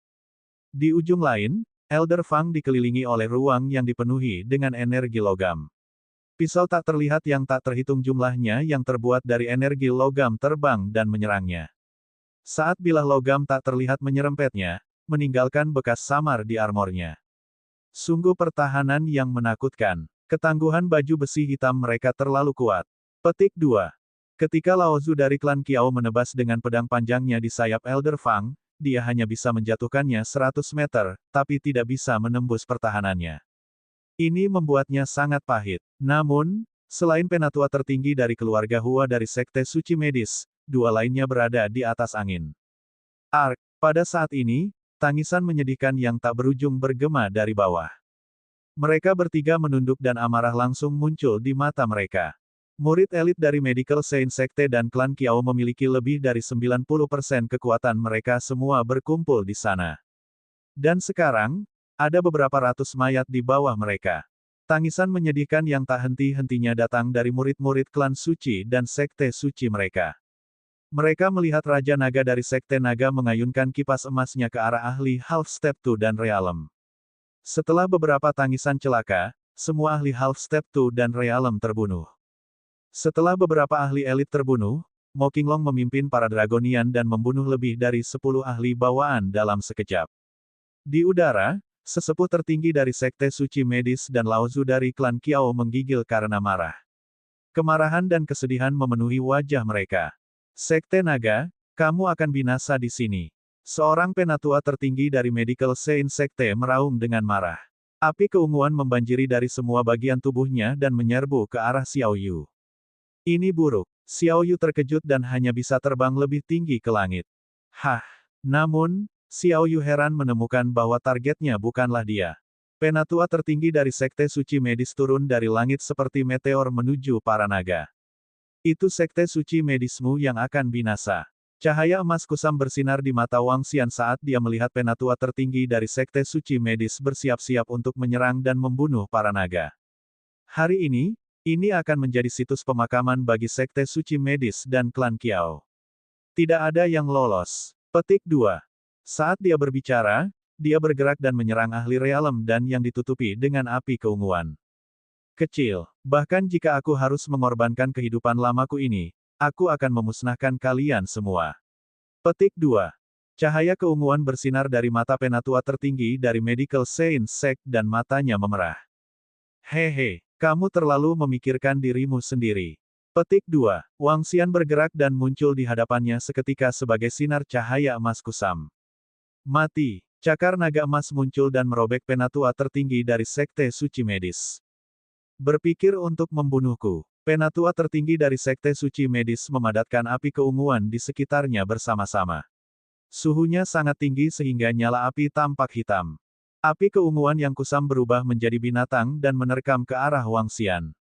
Di ujung lain, Elder Fang dikelilingi oleh ruang yang dipenuhi dengan energi logam. Pisau tak terlihat yang tak terhitung jumlahnya yang terbuat dari energi logam terbang dan menyerangnya. Saat bilah logam tak terlihat menyerempetnya, meninggalkan bekas samar di armornya. Sungguh pertahanan yang menakutkan. Ketangguhan baju besi hitam mereka terlalu kuat. Petik 2. Ketika Laozu dari klan Qiao menebas dengan pedang panjangnya di sayap Elder Fang, dia hanya bisa menjatuhkannya 100 meter, tapi tidak bisa menembus pertahanannya. Ini membuatnya sangat pahit. Namun, selain penatua tertinggi dari keluarga Hua dari Sekte Suci Medis, 2 lainnya berada di atas angin. Ark, pada saat ini, tangisan menyedihkan yang tak berujung bergema dari bawah. Mereka bertiga menunduk dan amarah langsung muncul di mata mereka. Murid elit dari Medical Saint Sekte dan klan Qiao memiliki lebih dari 90% kekuatan mereka semua berkumpul di sana. Dan sekarang, ada beberapa ratus mayat di bawah mereka. Tangisan menyedihkan yang tak henti-hentinya datang dari murid-murid klan suci dan Sekte suci mereka. Mereka melihat Raja Naga dari Sekte Naga mengayunkan kipas emasnya ke arah ahli Half Step 2 dan Realem. Setelah beberapa tangisan celaka, semua ahli Half Step 2 dan Realem terbunuh. Setelah beberapa ahli elit terbunuh, Mo Qinglong memimpin para Dragonian dan membunuh lebih dari 10 ahli bawaan dalam sekejap. Di udara, sesepuh tertinggi dari Sekte Suci Medis dan Lao Zu dari klan Qiao menggigil karena marah. Kemarahan dan kesedihan memenuhi wajah mereka. Sekte Naga, kamu akan binasa di sini. Seorang penatua tertinggi dari Medical Saint Sekte meraung dengan marah. Api keunguan membanjiri dari semua bagian tubuhnya dan menyerbu ke arah Xiao Yu. Ini buruk. Xiao Yu terkejut dan hanya bisa terbang lebih tinggi ke langit. Hah! Namun, Xiao Yu heran menemukan bahwa targetnya bukanlah dia. Penatua tertinggi dari Sekte Suci Medis turun dari langit seperti meteor menuju para naga. Itu Sekte Suci Medismu yang akan binasa. Cahaya emas kusam bersinar di mata Wang Xian saat dia melihat penatua tertinggi dari Sekte Suci Medis bersiap-siap untuk menyerang dan membunuh para naga. Hari ini akan menjadi situs pemakaman bagi Sekte Suci Medis dan klan Qiao. Tidak ada yang lolos. Petik 2. Saat dia berbicara, dia bergerak dan menyerang ahli realem dan yang ditutupi dengan api keunguan. Kecil, bahkan jika aku harus mengorbankan kehidupan lamaku ini, aku akan memusnahkan kalian semua. Petik 2. Cahaya keunguan bersinar dari mata penatua tertinggi dari Medical Saint Sect dan matanya memerah. Hehe. Kamu terlalu memikirkan dirimu sendiri. Petik 2. Wang Xian bergerak dan muncul di hadapannya seketika sebagai sinar cahaya emas kusam. Mati. Cakar naga emas muncul dan merobek penatua tertinggi dari Sekte Suci Medis. Berpikir untuk membunuhku. Penatua tertinggi dari Sekte Suci Medis memadatkan api keunguan di sekitarnya bersama-sama. Suhunya sangat tinggi sehingga nyala api tampak hitam. Api keunguan yang kusam berubah menjadi binatang dan menerkam ke arah Wang Xian.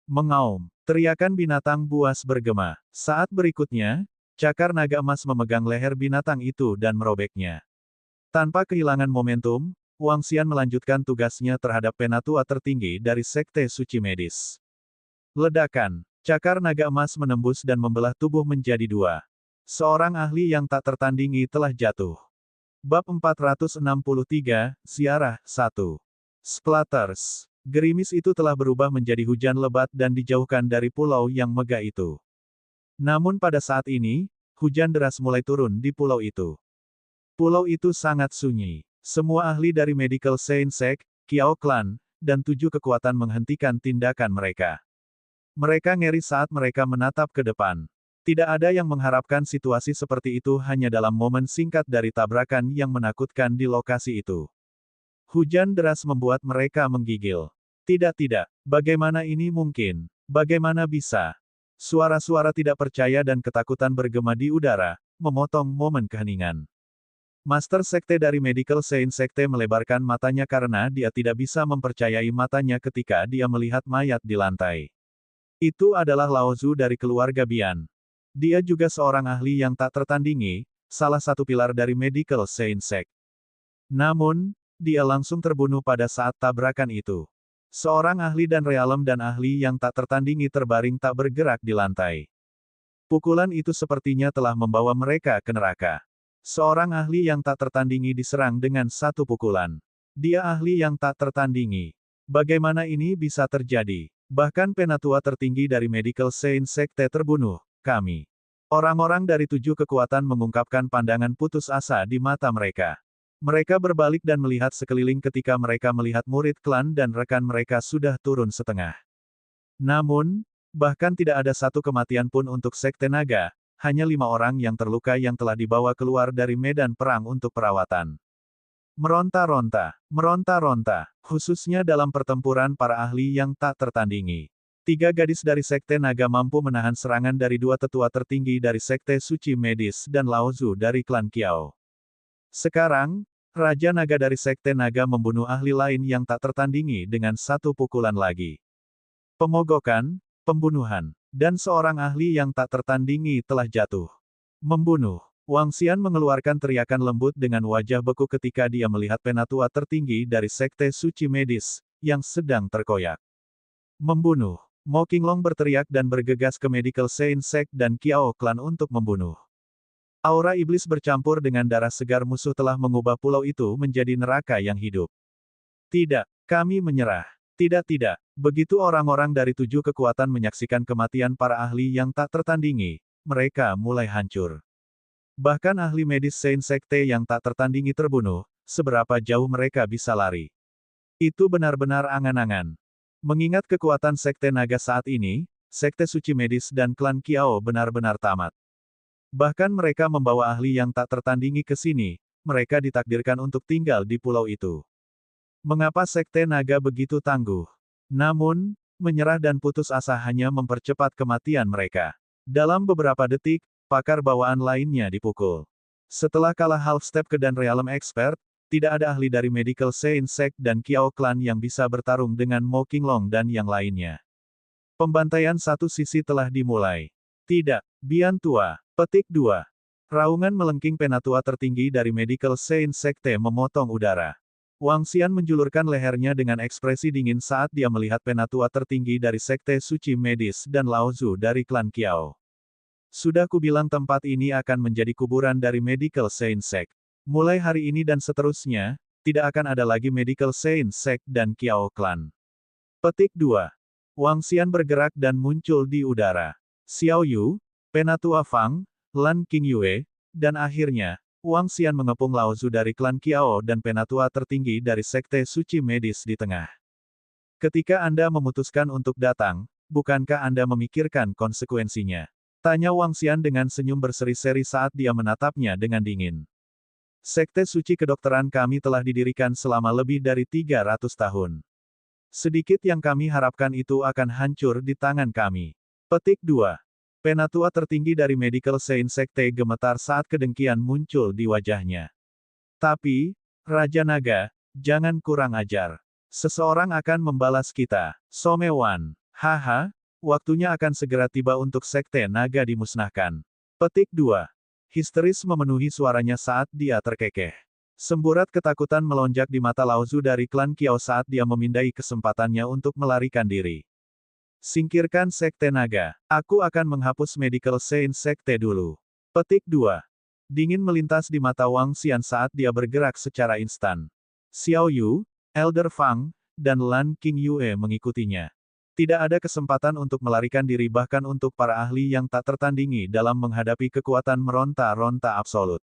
Mengaum. Teriakan binatang buas bergema. Saat berikutnya, cakar naga emas memegang leher binatang itu dan merobeknya. Tanpa kehilangan momentum, Wang Xian melanjutkan tugasnya terhadap penatua tertinggi dari Sekte Suci Medis. Ledakan. Cakar naga emas menembus dan membelah tubuh menjadi dua. Seorang ahli yang tak tertandingi telah jatuh. Bab 463, Ziarah 1. Splatters. Gerimis itu telah berubah menjadi hujan lebat dan dijauhkan dari pulau yang megah itu. Namun pada saat ini, hujan deras mulai turun di pulau itu. Pulau itu sangat sunyi. Semua ahli dari Medical Saint Sect, Qiao Clan, dan 7 kekuatan menghentikan tindakan mereka. Mereka ngeri saat mereka menatap ke depan. Tidak ada yang mengharapkan situasi seperti itu hanya dalam momen singkat dari tabrakan yang menakutkan di lokasi itu. Hujan deras membuat mereka menggigil. Tidak, bagaimana ini mungkin? Bagaimana bisa? Suara-suara tidak percaya dan ketakutan bergema di udara, memotong momen keheningan. Master Sekte dari Medical Saint Sekte melebarkan matanya karena dia tidak bisa mempercayai matanya ketika dia melihat mayat di lantai. Itu adalah Lao Zu dari keluarga Bian. Dia juga seorang ahli yang tak tertandingi, salah satu pilar dari Medical Saint Sect. Namun, dia langsung terbunuh pada saat tabrakan itu. Seorang ahli dan realem dan ahli yang tak tertandingi terbaring tak bergerak di lantai. Pukulan itu sepertinya telah membawa mereka ke neraka. Seorang ahli yang tak tertandingi diserang dengan satu pukulan. Dia ahli yang tak tertandingi. Bagaimana ini bisa terjadi? Bahkan penatua tertinggi dari Medical Saint Sekte terbunuh. Kami. Orang-orang dari 7 kekuatan mengungkapkan pandangan putus asa di mata mereka. Mereka berbalik dan melihat sekeliling ketika mereka melihat murid klan dan rekan mereka sudah turun setengah. Namun, bahkan tidak ada satu kematian pun untuk Sekte Naga, hanya 5 orang yang terluka yang telah dibawa keluar dari medan perang untuk perawatan. Meronta-ronta, khususnya dalam pertempuran para ahli yang tak tertandingi. 3 gadis dari Sekte Naga mampu menahan serangan dari 2 tetua tertinggi dari Sekte Suci Medis dan Lao Zu dari klan Qiao. Sekarang, Raja Naga dari Sekte Naga membunuh ahli lain yang tak tertandingi dengan satu pukulan lagi. Pemogokan, pembunuhan, dan seorang ahli yang tak tertandingi telah jatuh. Membunuh. Wang Xian mengeluarkan teriakan lembut dengan wajah beku ketika dia melihat penatua tertinggi dari Sekte Suci Medis, yang sedang terkoyak. Membunuh. Mo Qinglong berteriak dan bergegas ke Medical Saint Sect dan Qiao Clan untuk membunuh. Aura iblis bercampur dengan darah segar musuh telah mengubah pulau itu menjadi neraka yang hidup. Tidak, kami menyerah. Tidak, Begitu orang-orang dari 7 kekuatan menyaksikan kematian para ahli yang tak tertandingi, mereka mulai hancur. Bahkan ahli medis Saint Sekte yang tak tertandingi terbunuh, seberapa jauh mereka bisa lari. Itu benar-benar angan-angan. Mengingat kekuatan Sekte Naga saat ini, Sekte Suci Medis dan klan Kiao benar-benar tamat. Bahkan mereka membawa ahli yang tak tertandingi ke sini, mereka ditakdirkan untuk tinggal di pulau itu. Mengapa Sekte Naga begitu tangguh? Namun, menyerah dan putus asa hanya mempercepat kematian mereka. Dalam beberapa detik, pakar bawaan lainnya dipukul. Setelah kalah half step ke dan Realm Expert, tidak ada ahli dari Medical Saint Sect dan Kiao Clan yang bisa bertarung dengan Mo Qinglong dan yang lainnya. Pembantaian satu sisi telah dimulai. Tidak, Bian Tua. Petik 2. Raungan melengking penatua tertinggi dari Medical Saint Sekte memotong udara. Wang Xian menjulurkan lehernya dengan ekspresi dingin saat dia melihat penatua tertinggi dari Sekte Suci Medis dan Lao Zu dari klan Kiao. Sudah kubilang tempat ini akan menjadi kuburan dari Medical Saint Sect. Mulai hari ini dan seterusnya, tidak akan ada lagi Medical Saint Sect dan Kiao Clan. Petik 2. Wang Xian bergerak dan muncul di udara. Xiao Yu, Penatua Fang, Lan Qingyue, dan akhirnya, Wang Xian mengepung Lao Zu dari klan Kiao dan penatua tertinggi dari Sekte Suci Medis di tengah. Ketika Anda memutuskan untuk datang, bukankah Anda memikirkan konsekuensinya? Tanya Wang Xian dengan senyum berseri-seri saat dia menatapnya dengan dingin. Sekte Suci Kedokteran kami telah didirikan selama lebih dari 300 tahun. Sedikit yang kami harapkan itu akan hancur di tangan kami. Petik 2. Penatua tertinggi dari Medical Saint Sekte gemetar saat kedengkian muncul di wajahnya. Tapi, Raja Naga, jangan kurang ajar. Seseorang akan membalas kita. Somewan. Haha, waktunya akan segera tiba untuk Sekte Naga dimusnahkan. Petik 2. Histeris memenuhi suaranya saat dia terkekeh. Semburat ketakutan melonjak di mata Lao Zu dari klan Kiao saat dia memindai kesempatannya untuk melarikan diri. Singkirkan Sekte Naga. Aku akan menghapus Medical Saint Sekte dulu. Petik 2. Dingin melintas di mata Wang Xian saat dia bergerak secara instan. Xiao Yu, Elder Fang, dan Lan Qingyue mengikutinya. Tidak ada kesempatan untuk melarikan diri bahkan untuk para ahli yang tak tertandingi dalam menghadapi kekuatan meronta-ronta absolut.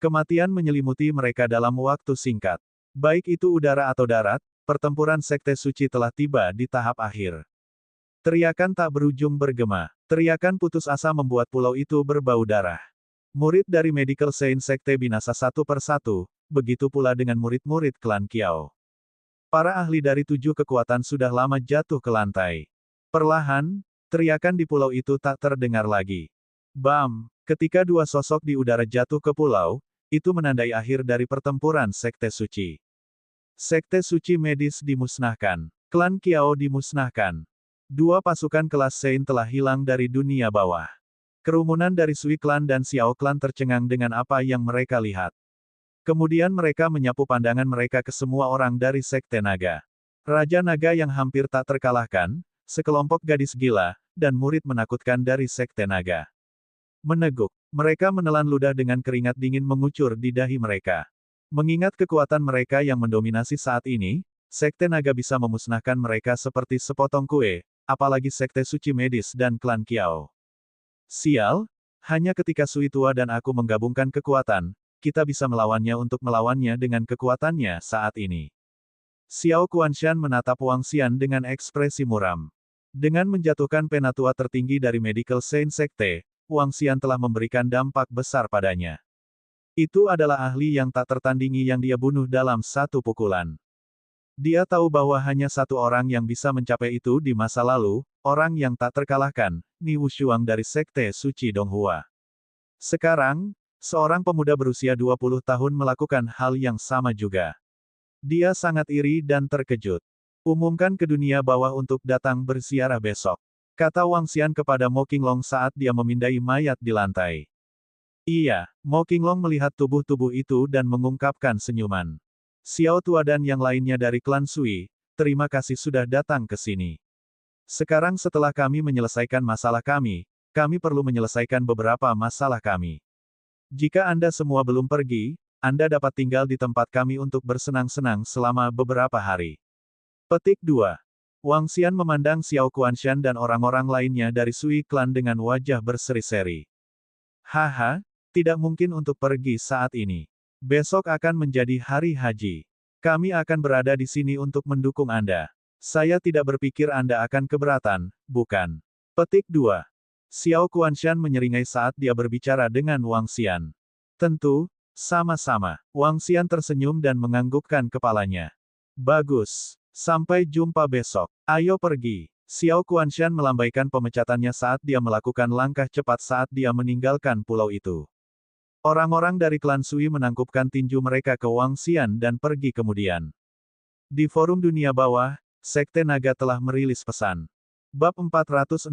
Kematian menyelimuti mereka dalam waktu singkat. Baik itu udara atau darat, pertempuran Sekte Suci telah tiba di tahap akhir. Teriakan tak berujung bergema. Teriakan putus asa membuat pulau itu berbau darah. Murid dari Medical Saint Sekte binasa satu persatu, begitu pula dengan murid-murid klan Kiao. Para ahli dari 7 kekuatan sudah lama jatuh ke lantai. Perlahan, teriakan di pulau itu tak terdengar lagi. Bam! Ketika dua sosok di udara jatuh ke pulau, itu menandai akhir dari pertempuran Sekte Suci. Sekte Suci Medis dimusnahkan. Klan Kiao dimusnahkan. Dua pasukan kelas Saint telah hilang dari dunia bawah. Kerumunan dari Sui Clan dan Xiao Clan tercengang dengan apa yang mereka lihat. Kemudian mereka menyapu pandangan mereka ke semua orang dari Sekte Naga. Raja Naga yang hampir tak terkalahkan, sekelompok gadis gila, dan murid menakutkan dari Sekte Naga. Meneguk, mereka menelan ludah dengan keringat dingin mengucur di dahi mereka. Mengingat kekuatan mereka yang mendominasi saat ini, Sekte Naga bisa memusnahkan mereka seperti sepotong kue, apalagi Sekte Suci Medis dan klan Kiao. Sial, hanya ketika Sui Tua dan aku menggabungkan kekuatan, kita bisa melawannya untuk melawannya dengan kekuatannya saat ini. Xiao Kuanshan menatap Wang Xian dengan ekspresi muram. Dengan menjatuhkan penatua tertinggi dari Medical Saint Sekte, Wang Xian telah memberikan dampak besar padanya. Itu adalah ahli yang tak tertandingi yang dia bunuh dalam satu pukulan. Dia tahu bahwa hanya satu orang yang bisa mencapai itu di masa lalu, orang yang tak terkalahkan, Ni Wushuang dari Sekte Suci Donghua. Sekarang, seorang pemuda berusia 20 tahun melakukan hal yang sama juga. Dia sangat iri dan terkejut. Umumkan ke dunia bawah untuk datang berziarah besok. Kata Wang Xian kepada Mo Qinglong saat dia memindai mayat di lantai. Iya, Mo Qinglong melihat tubuh-tubuh itu dan mengungkapkan senyuman. Xiao Tua dan yang lainnya dari klan Sui, terima kasih sudah datang ke sini. Sekarang setelah kami menyelesaikan masalah kami perlu menyelesaikan beberapa masalah kami. Jika Anda semua belum pergi, Anda dapat tinggal di tempat kami untuk bersenang-senang selama beberapa hari. Petik 2. Wang Xian memandang Xiao Kuanshan dan orang-orang lainnya dari Sui Clan dengan wajah berseri-seri. Haha, tidak mungkin untuk pergi saat ini. Besok akan menjadi hari haji. Kami akan berada di sini untuk mendukung Anda. Saya tidak berpikir Anda akan keberatan, bukan? Petik 2. Xiao Kuanshan menyeringai saat dia berbicara dengan Wang Xian. Tentu, sama-sama. Wang Xian tersenyum dan menganggukkan kepalanya. Bagus. Sampai jumpa besok. Ayo pergi. Xiao Kuanshan melambaikan pemecatannya saat dia melakukan langkah cepat saat dia meninggalkan pulau itu. Orang-orang dari klan Sui menangkupkan tinju mereka ke Wang Xian dan pergi kemudian. Di forum dunia bawah, Sekte Naga telah merilis pesan. Bab 464,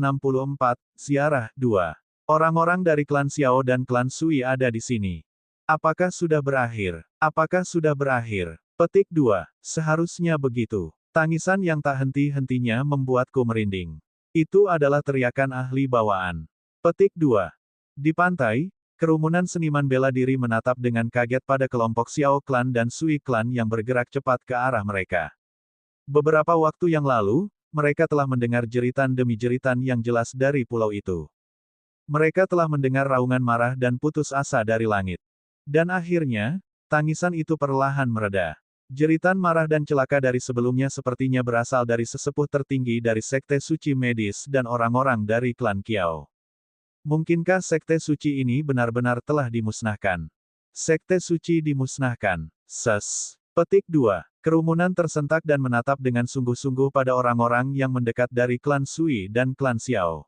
Ziarah 2. Orang-orang dari klan Xiao dan klan Sui ada di sini. Apakah sudah berakhir? Apakah sudah berakhir? Petik 2. Seharusnya begitu. Tangisan yang tak henti-hentinya membuatku merinding. Itu adalah teriakan ahli bawaan. Petik 2. Di pantai, kerumunan seniman bela diri menatap dengan kaget pada kelompok Xiao Clan dan Sui Clan yang bergerak cepat ke arah mereka. Beberapa waktu yang lalu, mereka telah mendengar jeritan demi jeritan yang jelas dari pulau itu. Mereka telah mendengar raungan marah dan putus asa dari langit. Dan akhirnya, tangisan itu perlahan mereda. Jeritan marah dan celaka dari sebelumnya sepertinya berasal dari sesepuh tertinggi dari Sekte Suci Medis dan orang-orang dari klan Kiao. Mungkinkah Sekte Suci ini benar-benar telah dimusnahkan? Sekte Suci dimusnahkan. Petik 2. Kerumunan tersentak dan menatap dengan sungguh-sungguh pada orang-orang yang mendekat dari klan Sui dan klan Xiao.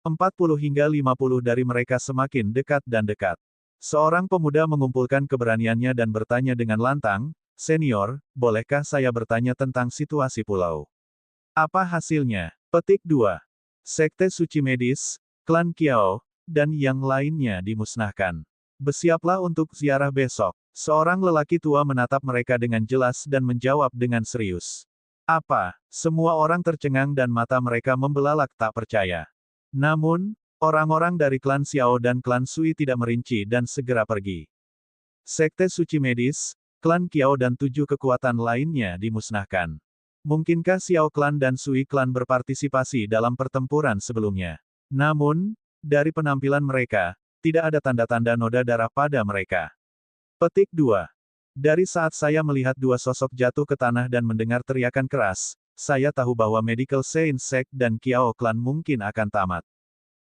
40 hingga 50 dari mereka semakin dekat dan dekat. Seorang pemuda mengumpulkan keberaniannya dan bertanya dengan lantang, "Senior, bolehkah saya bertanya tentang situasi pulau? Apa hasilnya?" Petik 2. Sekte Suci Medis, klan Kiao, dan yang lainnya dimusnahkan. Bersiaplah untuk ziarah besok. Seorang lelaki tua menatap mereka dengan jelas dan menjawab dengan serius. Apa? Semua orang tercengang dan mata mereka membelalak tak percaya. Namun, orang-orang dari klan Xiao dan klan Sui tidak merinci dan segera pergi. Sekte Suci Medis, klan Kiao dan 7 kekuatan lainnya dimusnahkan. Mungkinkah Xiao Clan dan Sui Clan berpartisipasi dalam pertempuran sebelumnya? Namun, dari penampilan mereka, tidak ada tanda-tanda noda darah pada mereka. Petik 2. Dari saat saya melihat dua sosok jatuh ke tanah dan mendengar teriakan keras, saya tahu bahwa Medical Saint Sect dan Kiao Clan mungkin akan tamat.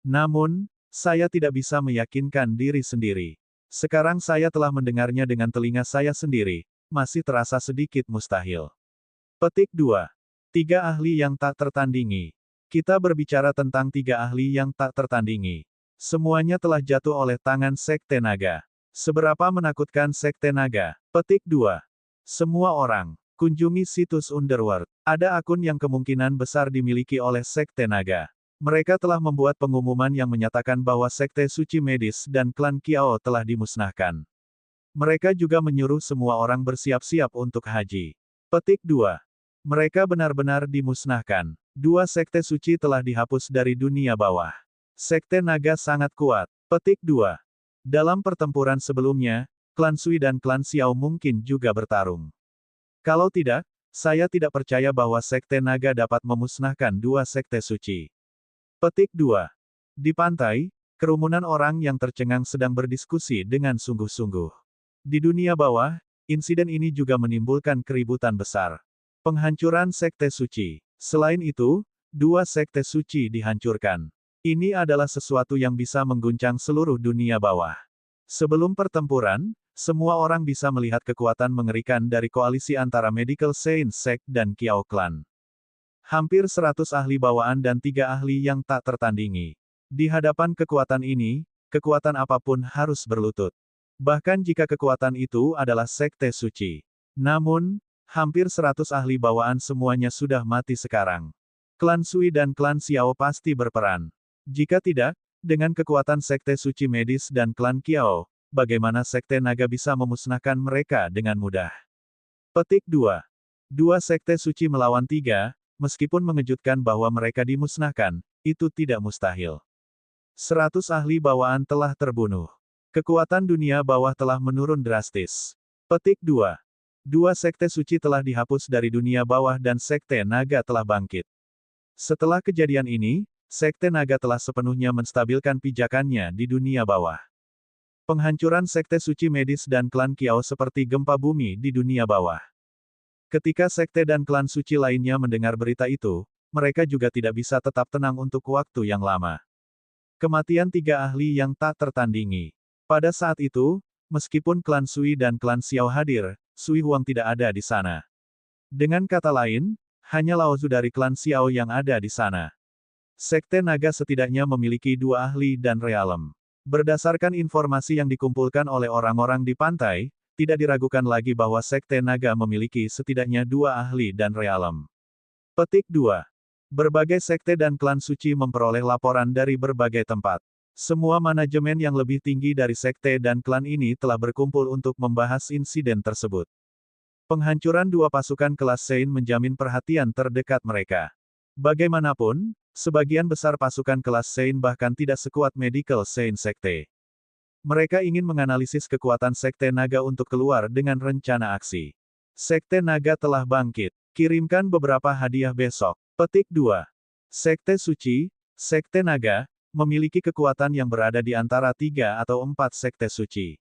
Namun, saya tidak bisa meyakinkan diri sendiri. Sekarang saya telah mendengarnya dengan telinga saya sendiri, masih terasa sedikit mustahil. Petik 2. 3 ahli yang tak tertandingi. Kita berbicara tentang 3 ahli yang tak tertandingi. Semuanya telah jatuh oleh tangan Sekte Naga. Seberapa menakutkan Sekte Naga? Petik 2. Semua orang, kunjungi situs Underworld. Ada akun yang kemungkinan besar dimiliki oleh Sekte Naga. Mereka telah membuat pengumuman yang menyatakan bahwa Sekte Suci Medis dan klan Kiao telah dimusnahkan. Mereka juga menyuruh semua orang bersiap-siap untuk haji. Petik 2. Mereka benar-benar dimusnahkan. 2 sekte suci telah dihapus dari dunia bawah. Sekte Naga sangat kuat. Petik 2. Dalam pertempuran sebelumnya, klan Sui dan klan Xiao mungkin juga bertarung. Kalau tidak, saya tidak percaya bahwa Sekte Naga dapat memusnahkan 2 sekte suci. Petik 2. Di pantai, kerumunan orang yang tercengang sedang berdiskusi dengan sungguh-sungguh. Di dunia bawah, insiden ini juga menimbulkan keributan besar. Penghancuran sekte suci. Selain itu, 2 sekte suci dihancurkan. Ini adalah sesuatu yang bisa mengguncang seluruh dunia bawah. Sebelum pertempuran, semua orang bisa melihat kekuatan mengerikan dari koalisi antara Medical Saint Sect dan Kiao Clan. Hampir 100 ahli bawaan dan 3 ahli yang tak tertandingi. Di hadapan kekuatan ini, kekuatan apapun harus berlutut. Bahkan jika kekuatan itu adalah sekte suci. Namun, hampir 100 ahli bawaan semuanya sudah mati sekarang. Klan Sui dan klan Xiao pasti berperan. Jika tidak, dengan kekuatan sekte suci Medis dan klan Kiao, bagaimana sekte Naga bisa memusnahkan mereka dengan mudah? Petik 2. 2 sekte suci melawan 3, meskipun mengejutkan bahwa mereka dimusnahkan, itu tidak mustahil. 100 ahli bawaan telah terbunuh. Kekuatan dunia bawah telah menurun drastis. Petik 2. Dua sekte suci telah dihapus dari dunia bawah dan sekte naga telah bangkit. Setelah kejadian ini, sekte naga telah sepenuhnya menstabilkan pijakannya di dunia bawah. Penghancuran sekte suci medis dan klan Kiao seperti gempa bumi di dunia bawah. Ketika sekte dan klan suci lainnya mendengar berita itu, mereka juga tidak bisa tetap tenang untuk waktu yang lama. Kematian tiga ahli yang tak tertandingi. Pada saat itu, meskipun klan Sui dan klan Xiao hadir, Sui Huang tidak ada di sana. Dengan kata lain, hanya Lao Zu dari klan Xiao yang ada di sana. Sekte naga setidaknya memiliki dua ahli dan realem. Berdasarkan informasi yang dikumpulkan oleh orang-orang di pantai, tidak diragukan lagi bahwa sekte naga memiliki setidaknya dua ahli dan realem. Petik 2. Berbagai sekte dan klan suci memperoleh laporan dari berbagai tempat. Semua manajemen yang lebih tinggi dari sekte dan klan ini telah berkumpul untuk membahas insiden tersebut. Penghancuran dua pasukan kelas Sein menjamin perhatian terdekat mereka. Bagaimanapun, sebagian besar pasukan kelas Sein bahkan tidak sekuat Medical Sein Sekte. Mereka ingin menganalisis kekuatan Sekte Naga untuk keluar dengan rencana aksi. Sekte Naga telah bangkit. Kirimkan beberapa hadiah besok. Petik 2. Sekte Suci, Sekte Naga, memiliki kekuatan yang berada di antara 3 atau 4 sekte suci.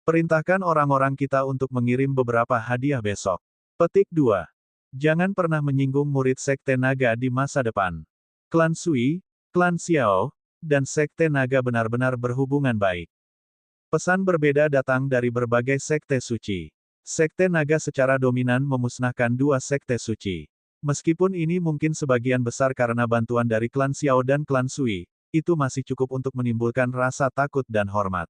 Perintahkan orang-orang kita untuk mengirim beberapa hadiah besok. Petik 2. Jangan pernah menyinggung murid Sekte Naga di masa depan. Klan Sui, Klan Xiao, dan Sekte Naga benar-benar berhubungan baik. Pesan berbeda datang dari berbagai sekte suci. Sekte Naga secara dominan memusnahkan dua sekte suci. Meskipun ini mungkin sebagian besar karena bantuan dari klan Xiao dan klan Sui, itu masih cukup untuk menimbulkan rasa takut dan hormat.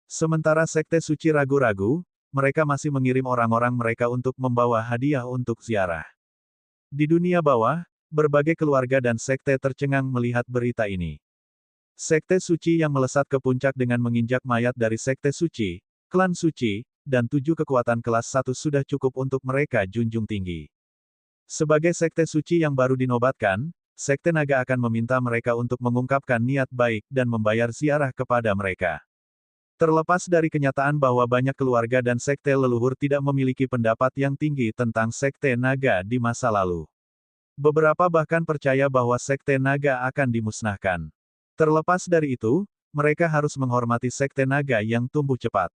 Sementara sekte suci ragu-ragu, mereka masih mengirim orang-orang mereka untuk membawa hadiah untuk ziarah. Di dunia bawah, berbagai keluarga dan sekte tercengang melihat berita ini. Sekte suci yang melesat ke puncak dengan menginjak mayat dari sekte suci, klan suci, dan 7 kekuatan kelas 1 sudah cukup untuk mereka junjung tinggi. Sebagai sekte suci yang baru dinobatkan, Sekte Naga akan meminta mereka untuk mengungkapkan niat baik dan membayar ziarah kepada mereka. Terlepas dari kenyataan bahwa banyak keluarga dan sekte leluhur tidak memiliki pendapat yang tinggi tentang Sekte Naga di masa lalu. Beberapa bahkan percaya bahwa Sekte Naga akan dimusnahkan. Terlepas dari itu, mereka harus menghormati Sekte Naga yang tumbuh cepat.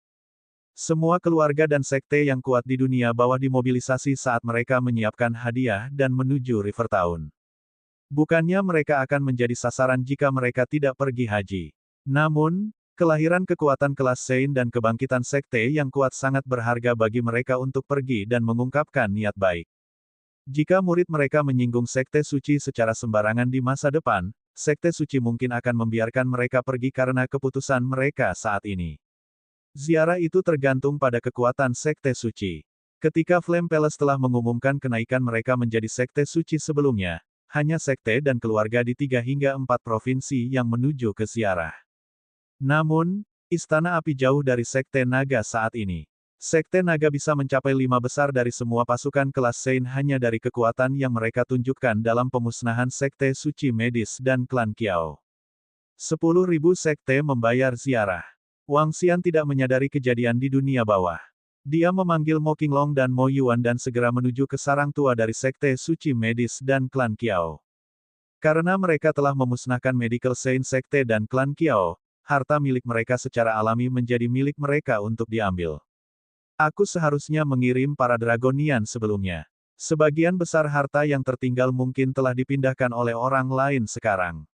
Semua keluarga dan sekte yang kuat di dunia bawah dimobilisasi saat mereka menyiapkan hadiah dan menuju River Town. Bukannya mereka akan menjadi sasaran jika mereka tidak pergi haji. Namun, kelahiran kekuatan kelas Sein dan kebangkitan sekte yang kuat sangat berharga bagi mereka untuk pergi dan mengungkapkan niat baik. Jika murid mereka menyinggung sekte suci secara sembarangan di masa depan, sekte suci mungkin akan membiarkan mereka pergi karena keputusan mereka saat ini. Ziarah itu tergantung pada kekuatan sekte suci. Ketika Flame Palace telah mengumumkan kenaikan mereka menjadi sekte suci sebelumnya, hanya sekte dan keluarga di 3 hingga 4 provinsi yang menuju ke ziarah. Namun, Istana Api jauh dari Sekte Naga saat ini. Sekte Naga bisa mencapai 5 besar dari semua pasukan kelas Sein hanya dari kekuatan yang mereka tunjukkan dalam pemusnahan Sekte Suci Medis dan klan Kiao. 10.000 sekte membayar ziarah. Wang Xian tidak menyadari kejadian di dunia bawah. Dia memanggil Mo Qinglong dan Mo Yuan dan segera menuju ke sarang tua dari Sekte Suci Medis dan klan Kiao. Karena mereka telah memusnahkan Medical Sein Sekte dan klan Kiao, harta milik mereka secara alami menjadi milik mereka untuk diambil. Aku seharusnya mengirim para Dragonian sebelumnya. Sebagian besar harta yang tertinggal mungkin telah dipindahkan oleh orang lain sekarang.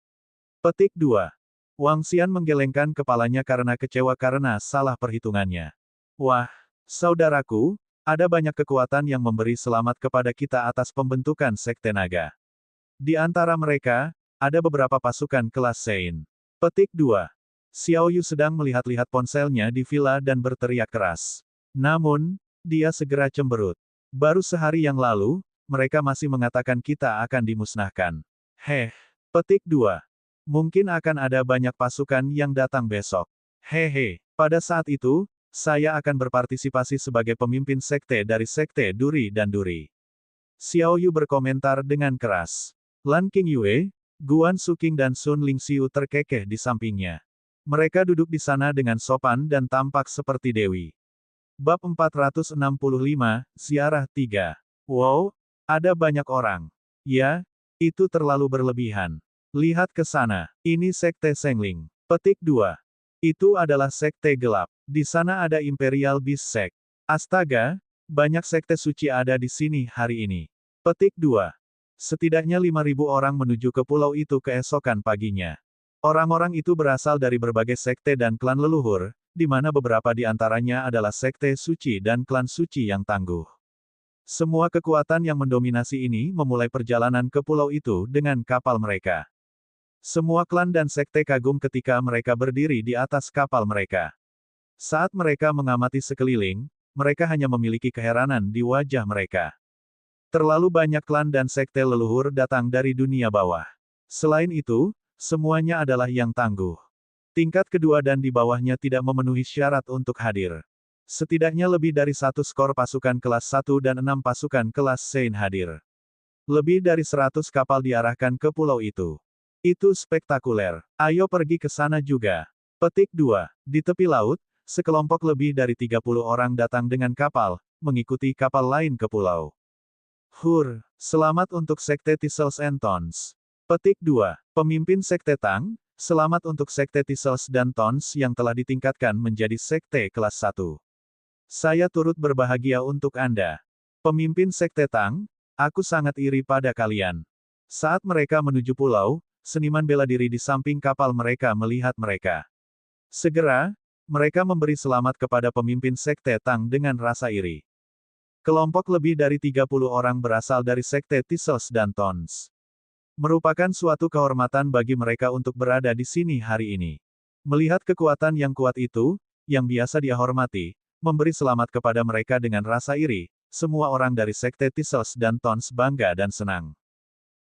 Petik 2. Wang Xian menggelengkan kepalanya karena kecewa karena salah perhitungannya. Wah, saudaraku, ada banyak kekuatan yang memberi selamat kepada kita atas pembentukan Sekte Naga. Di antara mereka, ada beberapa pasukan kelas Sein. Petik 2. Xiao Yu sedang melihat-lihat ponselnya di villa dan berteriak keras. Namun, dia segera cemberut. Baru sehari yang lalu, mereka masih mengatakan kita akan dimusnahkan. Petik 2. Mungkin akan ada banyak pasukan yang datang besok. Pada saat itu, saya akan berpartisipasi sebagai pemimpin sekte dari Sekte Duri dan Duri. Xiao Yu berkomentar dengan keras. Lan Qingyue, Guan Suking dan Sun Lingxiu terkekeh di sampingnya. Mereka duduk di sana dengan sopan dan tampak seperti dewi. Bab 465, Ziarah 3. Wow, ada banyak orang. Ya, itu terlalu berlebihan. Lihat ke sana, ini Sekte Sengling. Petik 2. Itu adalah Sekte Gelap. Di sana ada Imperial Beast Sect. Astaga, banyak Sekte Suci ada di sini hari ini. Petik 2. Setidaknya 5.000 orang menuju ke pulau itu keesokan paginya. Orang-orang itu berasal dari berbagai sekte dan klan leluhur, di mana beberapa di antaranya adalah Sekte Suci dan klan suci yang tangguh. Semua kekuatan yang mendominasi ini memulai perjalanan ke pulau itu dengan kapal mereka. Semua klan dan sekte kagum ketika mereka berdiri di atas kapal mereka. Saat mereka mengamati sekeliling, mereka hanya memiliki keheranan di wajah mereka. Terlalu banyak klan dan sekte leluhur datang dari dunia bawah. Selain itu, semuanya adalah yang tangguh. Tingkat kedua dan di bawahnya tidak memenuhi syarat untuk hadir. Setidaknya lebih dari 1 skor pasukan kelas 1 dan 6 pasukan kelas Sein hadir. Lebih dari 100 kapal diarahkan ke pulau itu. Itu spektakuler. Ayo pergi ke sana juga. Petik 2. Di tepi laut, sekelompok lebih dari 30 orang datang dengan kapal, mengikuti kapal lain ke pulau. Selamat untuk Sekte Thistles and Thorns. Petik 2. Pemimpin Sekte Tang, selamat untuk Sekte Thistles dan Thorns yang telah ditingkatkan menjadi Sekte kelas 1. Saya turut berbahagia untuk Anda. Pemimpin Sekte Tang, aku sangat iri pada kalian. Saat mereka menuju pulau, seniman bela diri di samping kapal mereka melihat mereka. Segera, mereka memberi selamat kepada pemimpin Sekte Tang dengan rasa iri. Kelompok lebih dari 30 orang berasal dari Sekte Thistles dan Thorns. Merupakan suatu kehormatan bagi mereka untuk berada di sini hari ini. Melihat kekuatan yang kuat itu, yang biasa dia hormati, memberi selamat kepada mereka dengan rasa iri, semua orang dari Sekte Thistles dan Thorns bangga dan senang.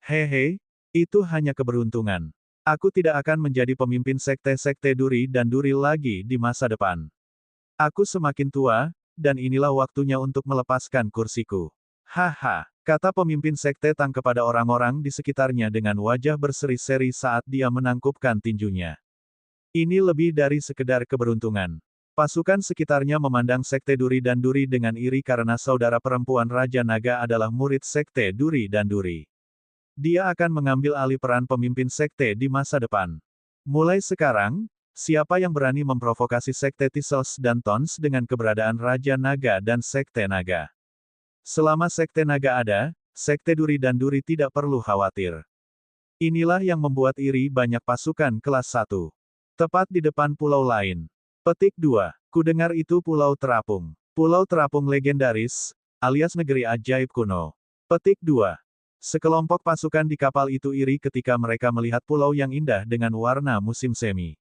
Hehe, itu hanya keberuntungan. Aku tidak akan menjadi pemimpin sekte-sekte duri dan duri lagi di masa depan. Aku semakin tua, dan inilah waktunya untuk melepaskan kursiku. Haha, kata pemimpin Sekte Tang kepada orang-orang di sekitarnya dengan wajah berseri-seri saat dia menangkupkan tinjunya. Ini lebih dari sekedar keberuntungan. Pasukan sekitarnya memandang Sekte Duri dan Duri dengan iri karena saudara perempuan Raja Naga adalah murid Sekte Duri dan Duri. Dia akan mengambil alih peran pemimpin sekte di masa depan. Mulai sekarang, siapa yang berani memprovokasi Sekte Thistles dan Thorns dengan keberadaan Raja Naga dan Sekte Naga? Selama Sekte Naga ada, Sekte Duri dan Duri tidak perlu khawatir. Inilah yang membuat iri banyak pasukan kelas 1. Tepat di depan pulau lain. Petik 2. Kudengar itu Pulau Terapung. Pulau Terapung legendaris, alias negeri ajaib kuno. Petik 2. Sekelompok pasukan di kapal itu iri ketika mereka melihat pulau yang indah dengan warna musim semi.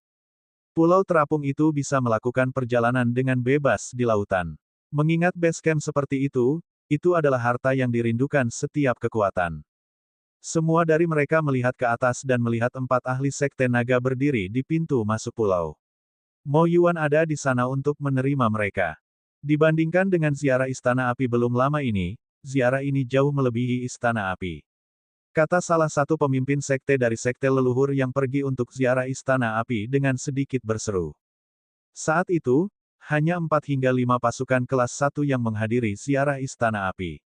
Pulau Terapung itu bisa melakukan perjalanan dengan bebas di lautan. Mengingat base camp seperti itu adalah harta yang dirindukan setiap kekuatan. Semua dari mereka melihat ke atas dan melihat 4 ahli Sekte Naga berdiri di pintu masuk pulau. Mo Yuan ada di sana untuk menerima mereka. Dibandingkan dengan ziarah Istana Api belum lama ini, ziarah ini jauh melebihi Istana Api. Kata salah satu pemimpin sekte dari sekte leluhur yang pergi untuk ziarah Istana Api dengan sedikit berseru. Saat itu, hanya 4 hingga 5 pasukan kelas 1 yang menghadiri ziarah Istana Api.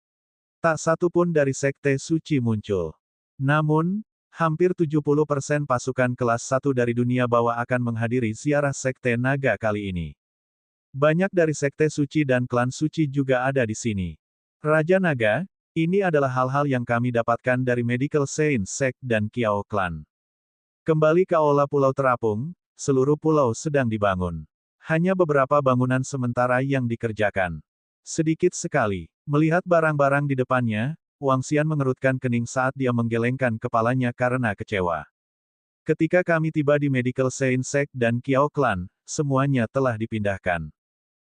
Tak satu pun dari sekte suci muncul. Namun, hampir 70% pasukan kelas 1 dari dunia bawah akan menghadiri ziarah Sekte Naga kali ini. Banyak dari sekte suci dan klan suci juga ada di sini. Raja Naga, ini adalah hal-hal yang kami dapatkan dari Medical Saint Sect dan Kiao Clan. Kembali ke Aula Pulau Terapung, seluruh pulau sedang dibangun. Hanya beberapa bangunan sementara yang dikerjakan. Sedikit sekali, melihat barang-barang di depannya, Wang Xian mengerutkan kening saat dia menggelengkan kepalanya karena kecewa. Ketika kami tiba di Medical Saint Sect dan Kiao Clan, semuanya telah dipindahkan.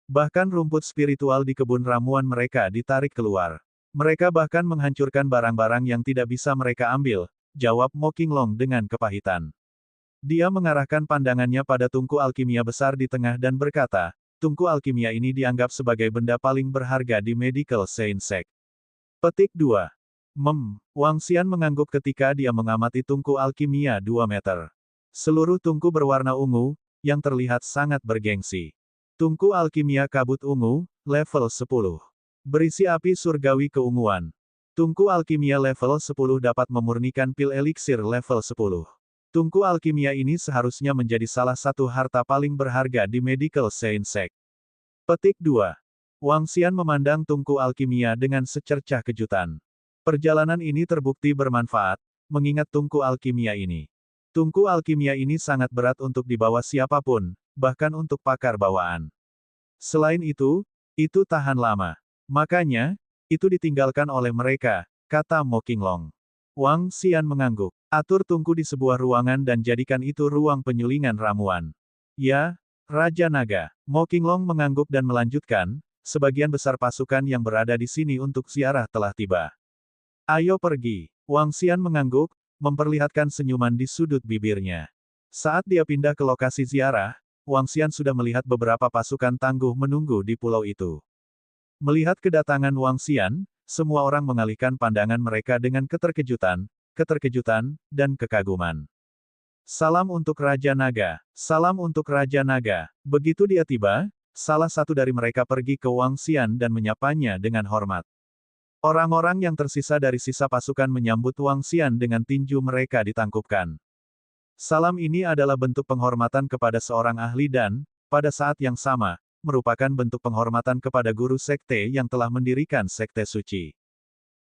Bahkan rumput spiritual di kebun ramuan mereka ditarik keluar. Mereka bahkan menghancurkan barang-barang yang tidak bisa mereka ambil, jawab Mo Qinglong dengan kepahitan. Dia mengarahkan pandangannya pada tungku alkimia besar di tengah dan berkata, tungku alkimia ini dianggap sebagai benda paling berharga di Medical Saint Sect. Petik 2. Wang Xian mengangguk ketika dia mengamati tungku alkimia 2 meter. Seluruh tungku berwarna ungu, yang terlihat sangat bergengsi. Tungku alkimia kabut ungu, level 10. Berisi api surgawi keunguan. Tungku alkimia level 10 dapat memurnikan pil eliksir level 10. Tungku alkimia ini seharusnya menjadi salah satu harta paling berharga di Medical Science Sect. Petik 2. Wang Xian memandang tungku alkimia dengan secercah kejutan. Perjalanan ini terbukti bermanfaat, mengingat tungku alkimia ini. Tungku alkimia ini sangat berat untuk dibawa siapapun, bahkan untuk pakar bawaan. Selain itu tahan lama. Makanya, itu ditinggalkan oleh mereka, kata Mo Qinglong. Wang Xian mengangguk. Atur tungku di sebuah ruangan dan jadikan itu ruang penyulingan ramuan. Ya, Raja Naga. Mo Qinglong mengangguk dan melanjutkan, sebagian besar pasukan yang berada di sini untuk ziarah telah tiba. Ayo pergi. Wang Xian mengangguk, memperlihatkan senyuman di sudut bibirnya. Saat dia pindah ke lokasi ziarah, Wang Xian sudah melihat beberapa pasukan tangguh menunggu di pulau itu. Melihat kedatangan Wang Xian, semua orang mengalihkan pandangan mereka dengan keterkejutan, dan kekaguman. Salam untuk Raja Naga. Salam untuk Raja Naga. Begitu dia tiba, salah satu dari mereka pergi ke Wang Xian dan menyapanya dengan hormat. Orang-orang yang tersisa dari sisa pasukan menyambut Wang Xian dengan tinju mereka ditangkupkan. Salam ini adalah bentuk penghormatan kepada seorang ahli dan, pada saat yang sama, merupakan bentuk penghormatan kepada guru sekte yang telah mendirikan sekte suci.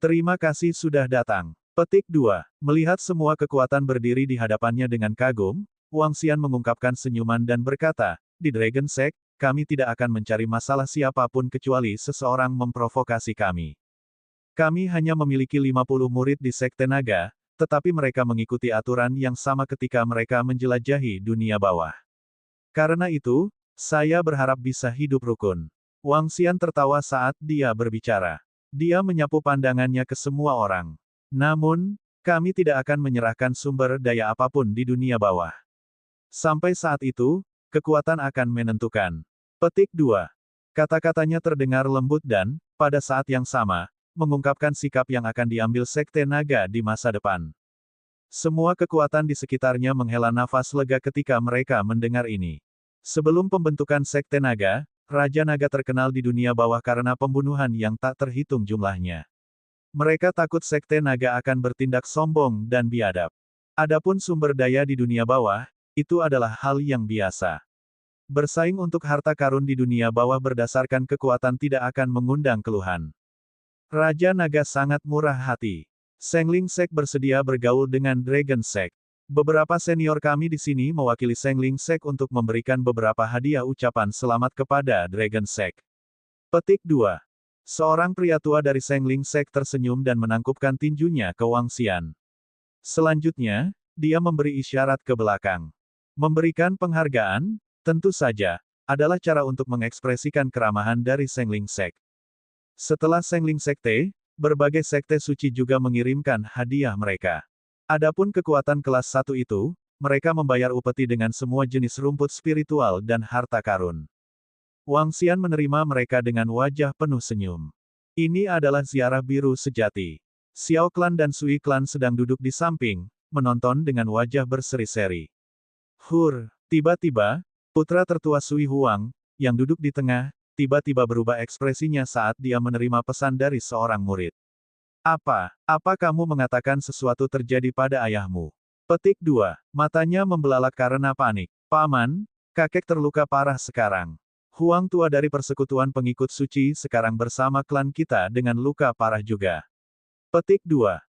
Terima kasih sudah datang. Petik 2. Melihat semua kekuatan berdiri di hadapannya dengan kagum, Wang Xian mengungkapkan senyuman dan berkata, di Dragon Sect, kami tidak akan mencari masalah siapapun kecuali seseorang memprovokasi kami. Kami hanya memiliki 50 murid di Sekte Naga, tetapi mereka mengikuti aturan yang sama ketika mereka menjelajahi dunia bawah. Karena itu, saya berharap bisa hidup rukun. Wang Xian tertawa saat dia berbicara. Dia menyapu pandangannya ke semua orang. Namun, kami tidak akan menyerahkan sumber daya apapun di dunia bawah. Sampai saat itu, kekuatan akan menentukan. Petik 2. Kata-katanya terdengar lembut dan, pada saat yang sama, mengungkapkan sikap yang akan diambil Sekte Naga di masa depan. Semua kekuatan di sekitarnya menghela nafas lega ketika mereka mendengar ini. Sebelum pembentukan Sekte Naga, Raja Naga terkenal di dunia bawah karena pembunuhan yang tak terhitung jumlahnya. Mereka takut Sekte Naga akan bertindak sombong dan biadab. Adapun sumber daya di dunia bawah, itu adalah hal yang biasa. Bersaing untuk harta karun di dunia bawah berdasarkan kekuatan tidak akan mengundang keluhan. Raja Naga sangat murah hati. Sengling Sect bersedia bergaul dengan Dragon Sect. Beberapa senior kami di sini mewakili Sengling Sect untuk memberikan beberapa hadiah ucapan selamat kepada Dragon Sect. Petik 2. Seorang pria tua dari Sengling Sect tersenyum dan menangkupkan tinjunya ke Wang Xian. Selanjutnya, dia memberi isyarat ke belakang. Memberikan penghargaan, tentu saja, adalah cara untuk mengekspresikan keramahan dari Sengling Sect. Setelah Sengling Sekte, berbagai sekte suci juga mengirimkan hadiah mereka. Adapun kekuatan kelas 1 itu, mereka membayar upeti dengan semua jenis rumput spiritual dan harta karun. Wang Xian menerima mereka dengan wajah penuh senyum. Ini adalah ziarah biru sejati. Xiao Klan dan Sui Klan sedang duduk di samping, menonton dengan wajah berseri-seri. Tiba-tiba, putra tertua Sui Huang, yang duduk di tengah, tiba-tiba berubah ekspresinya saat dia menerima pesan dari seorang murid. Apa kamu mengatakan sesuatu terjadi pada ayahmu? Petik 2. Matanya membelalak karena panik. Paman, kakek terluka parah sekarang. Huang tua dari persekutuan pengikut suci sekarang bersama klan kita dengan luka parah juga. Petik 2.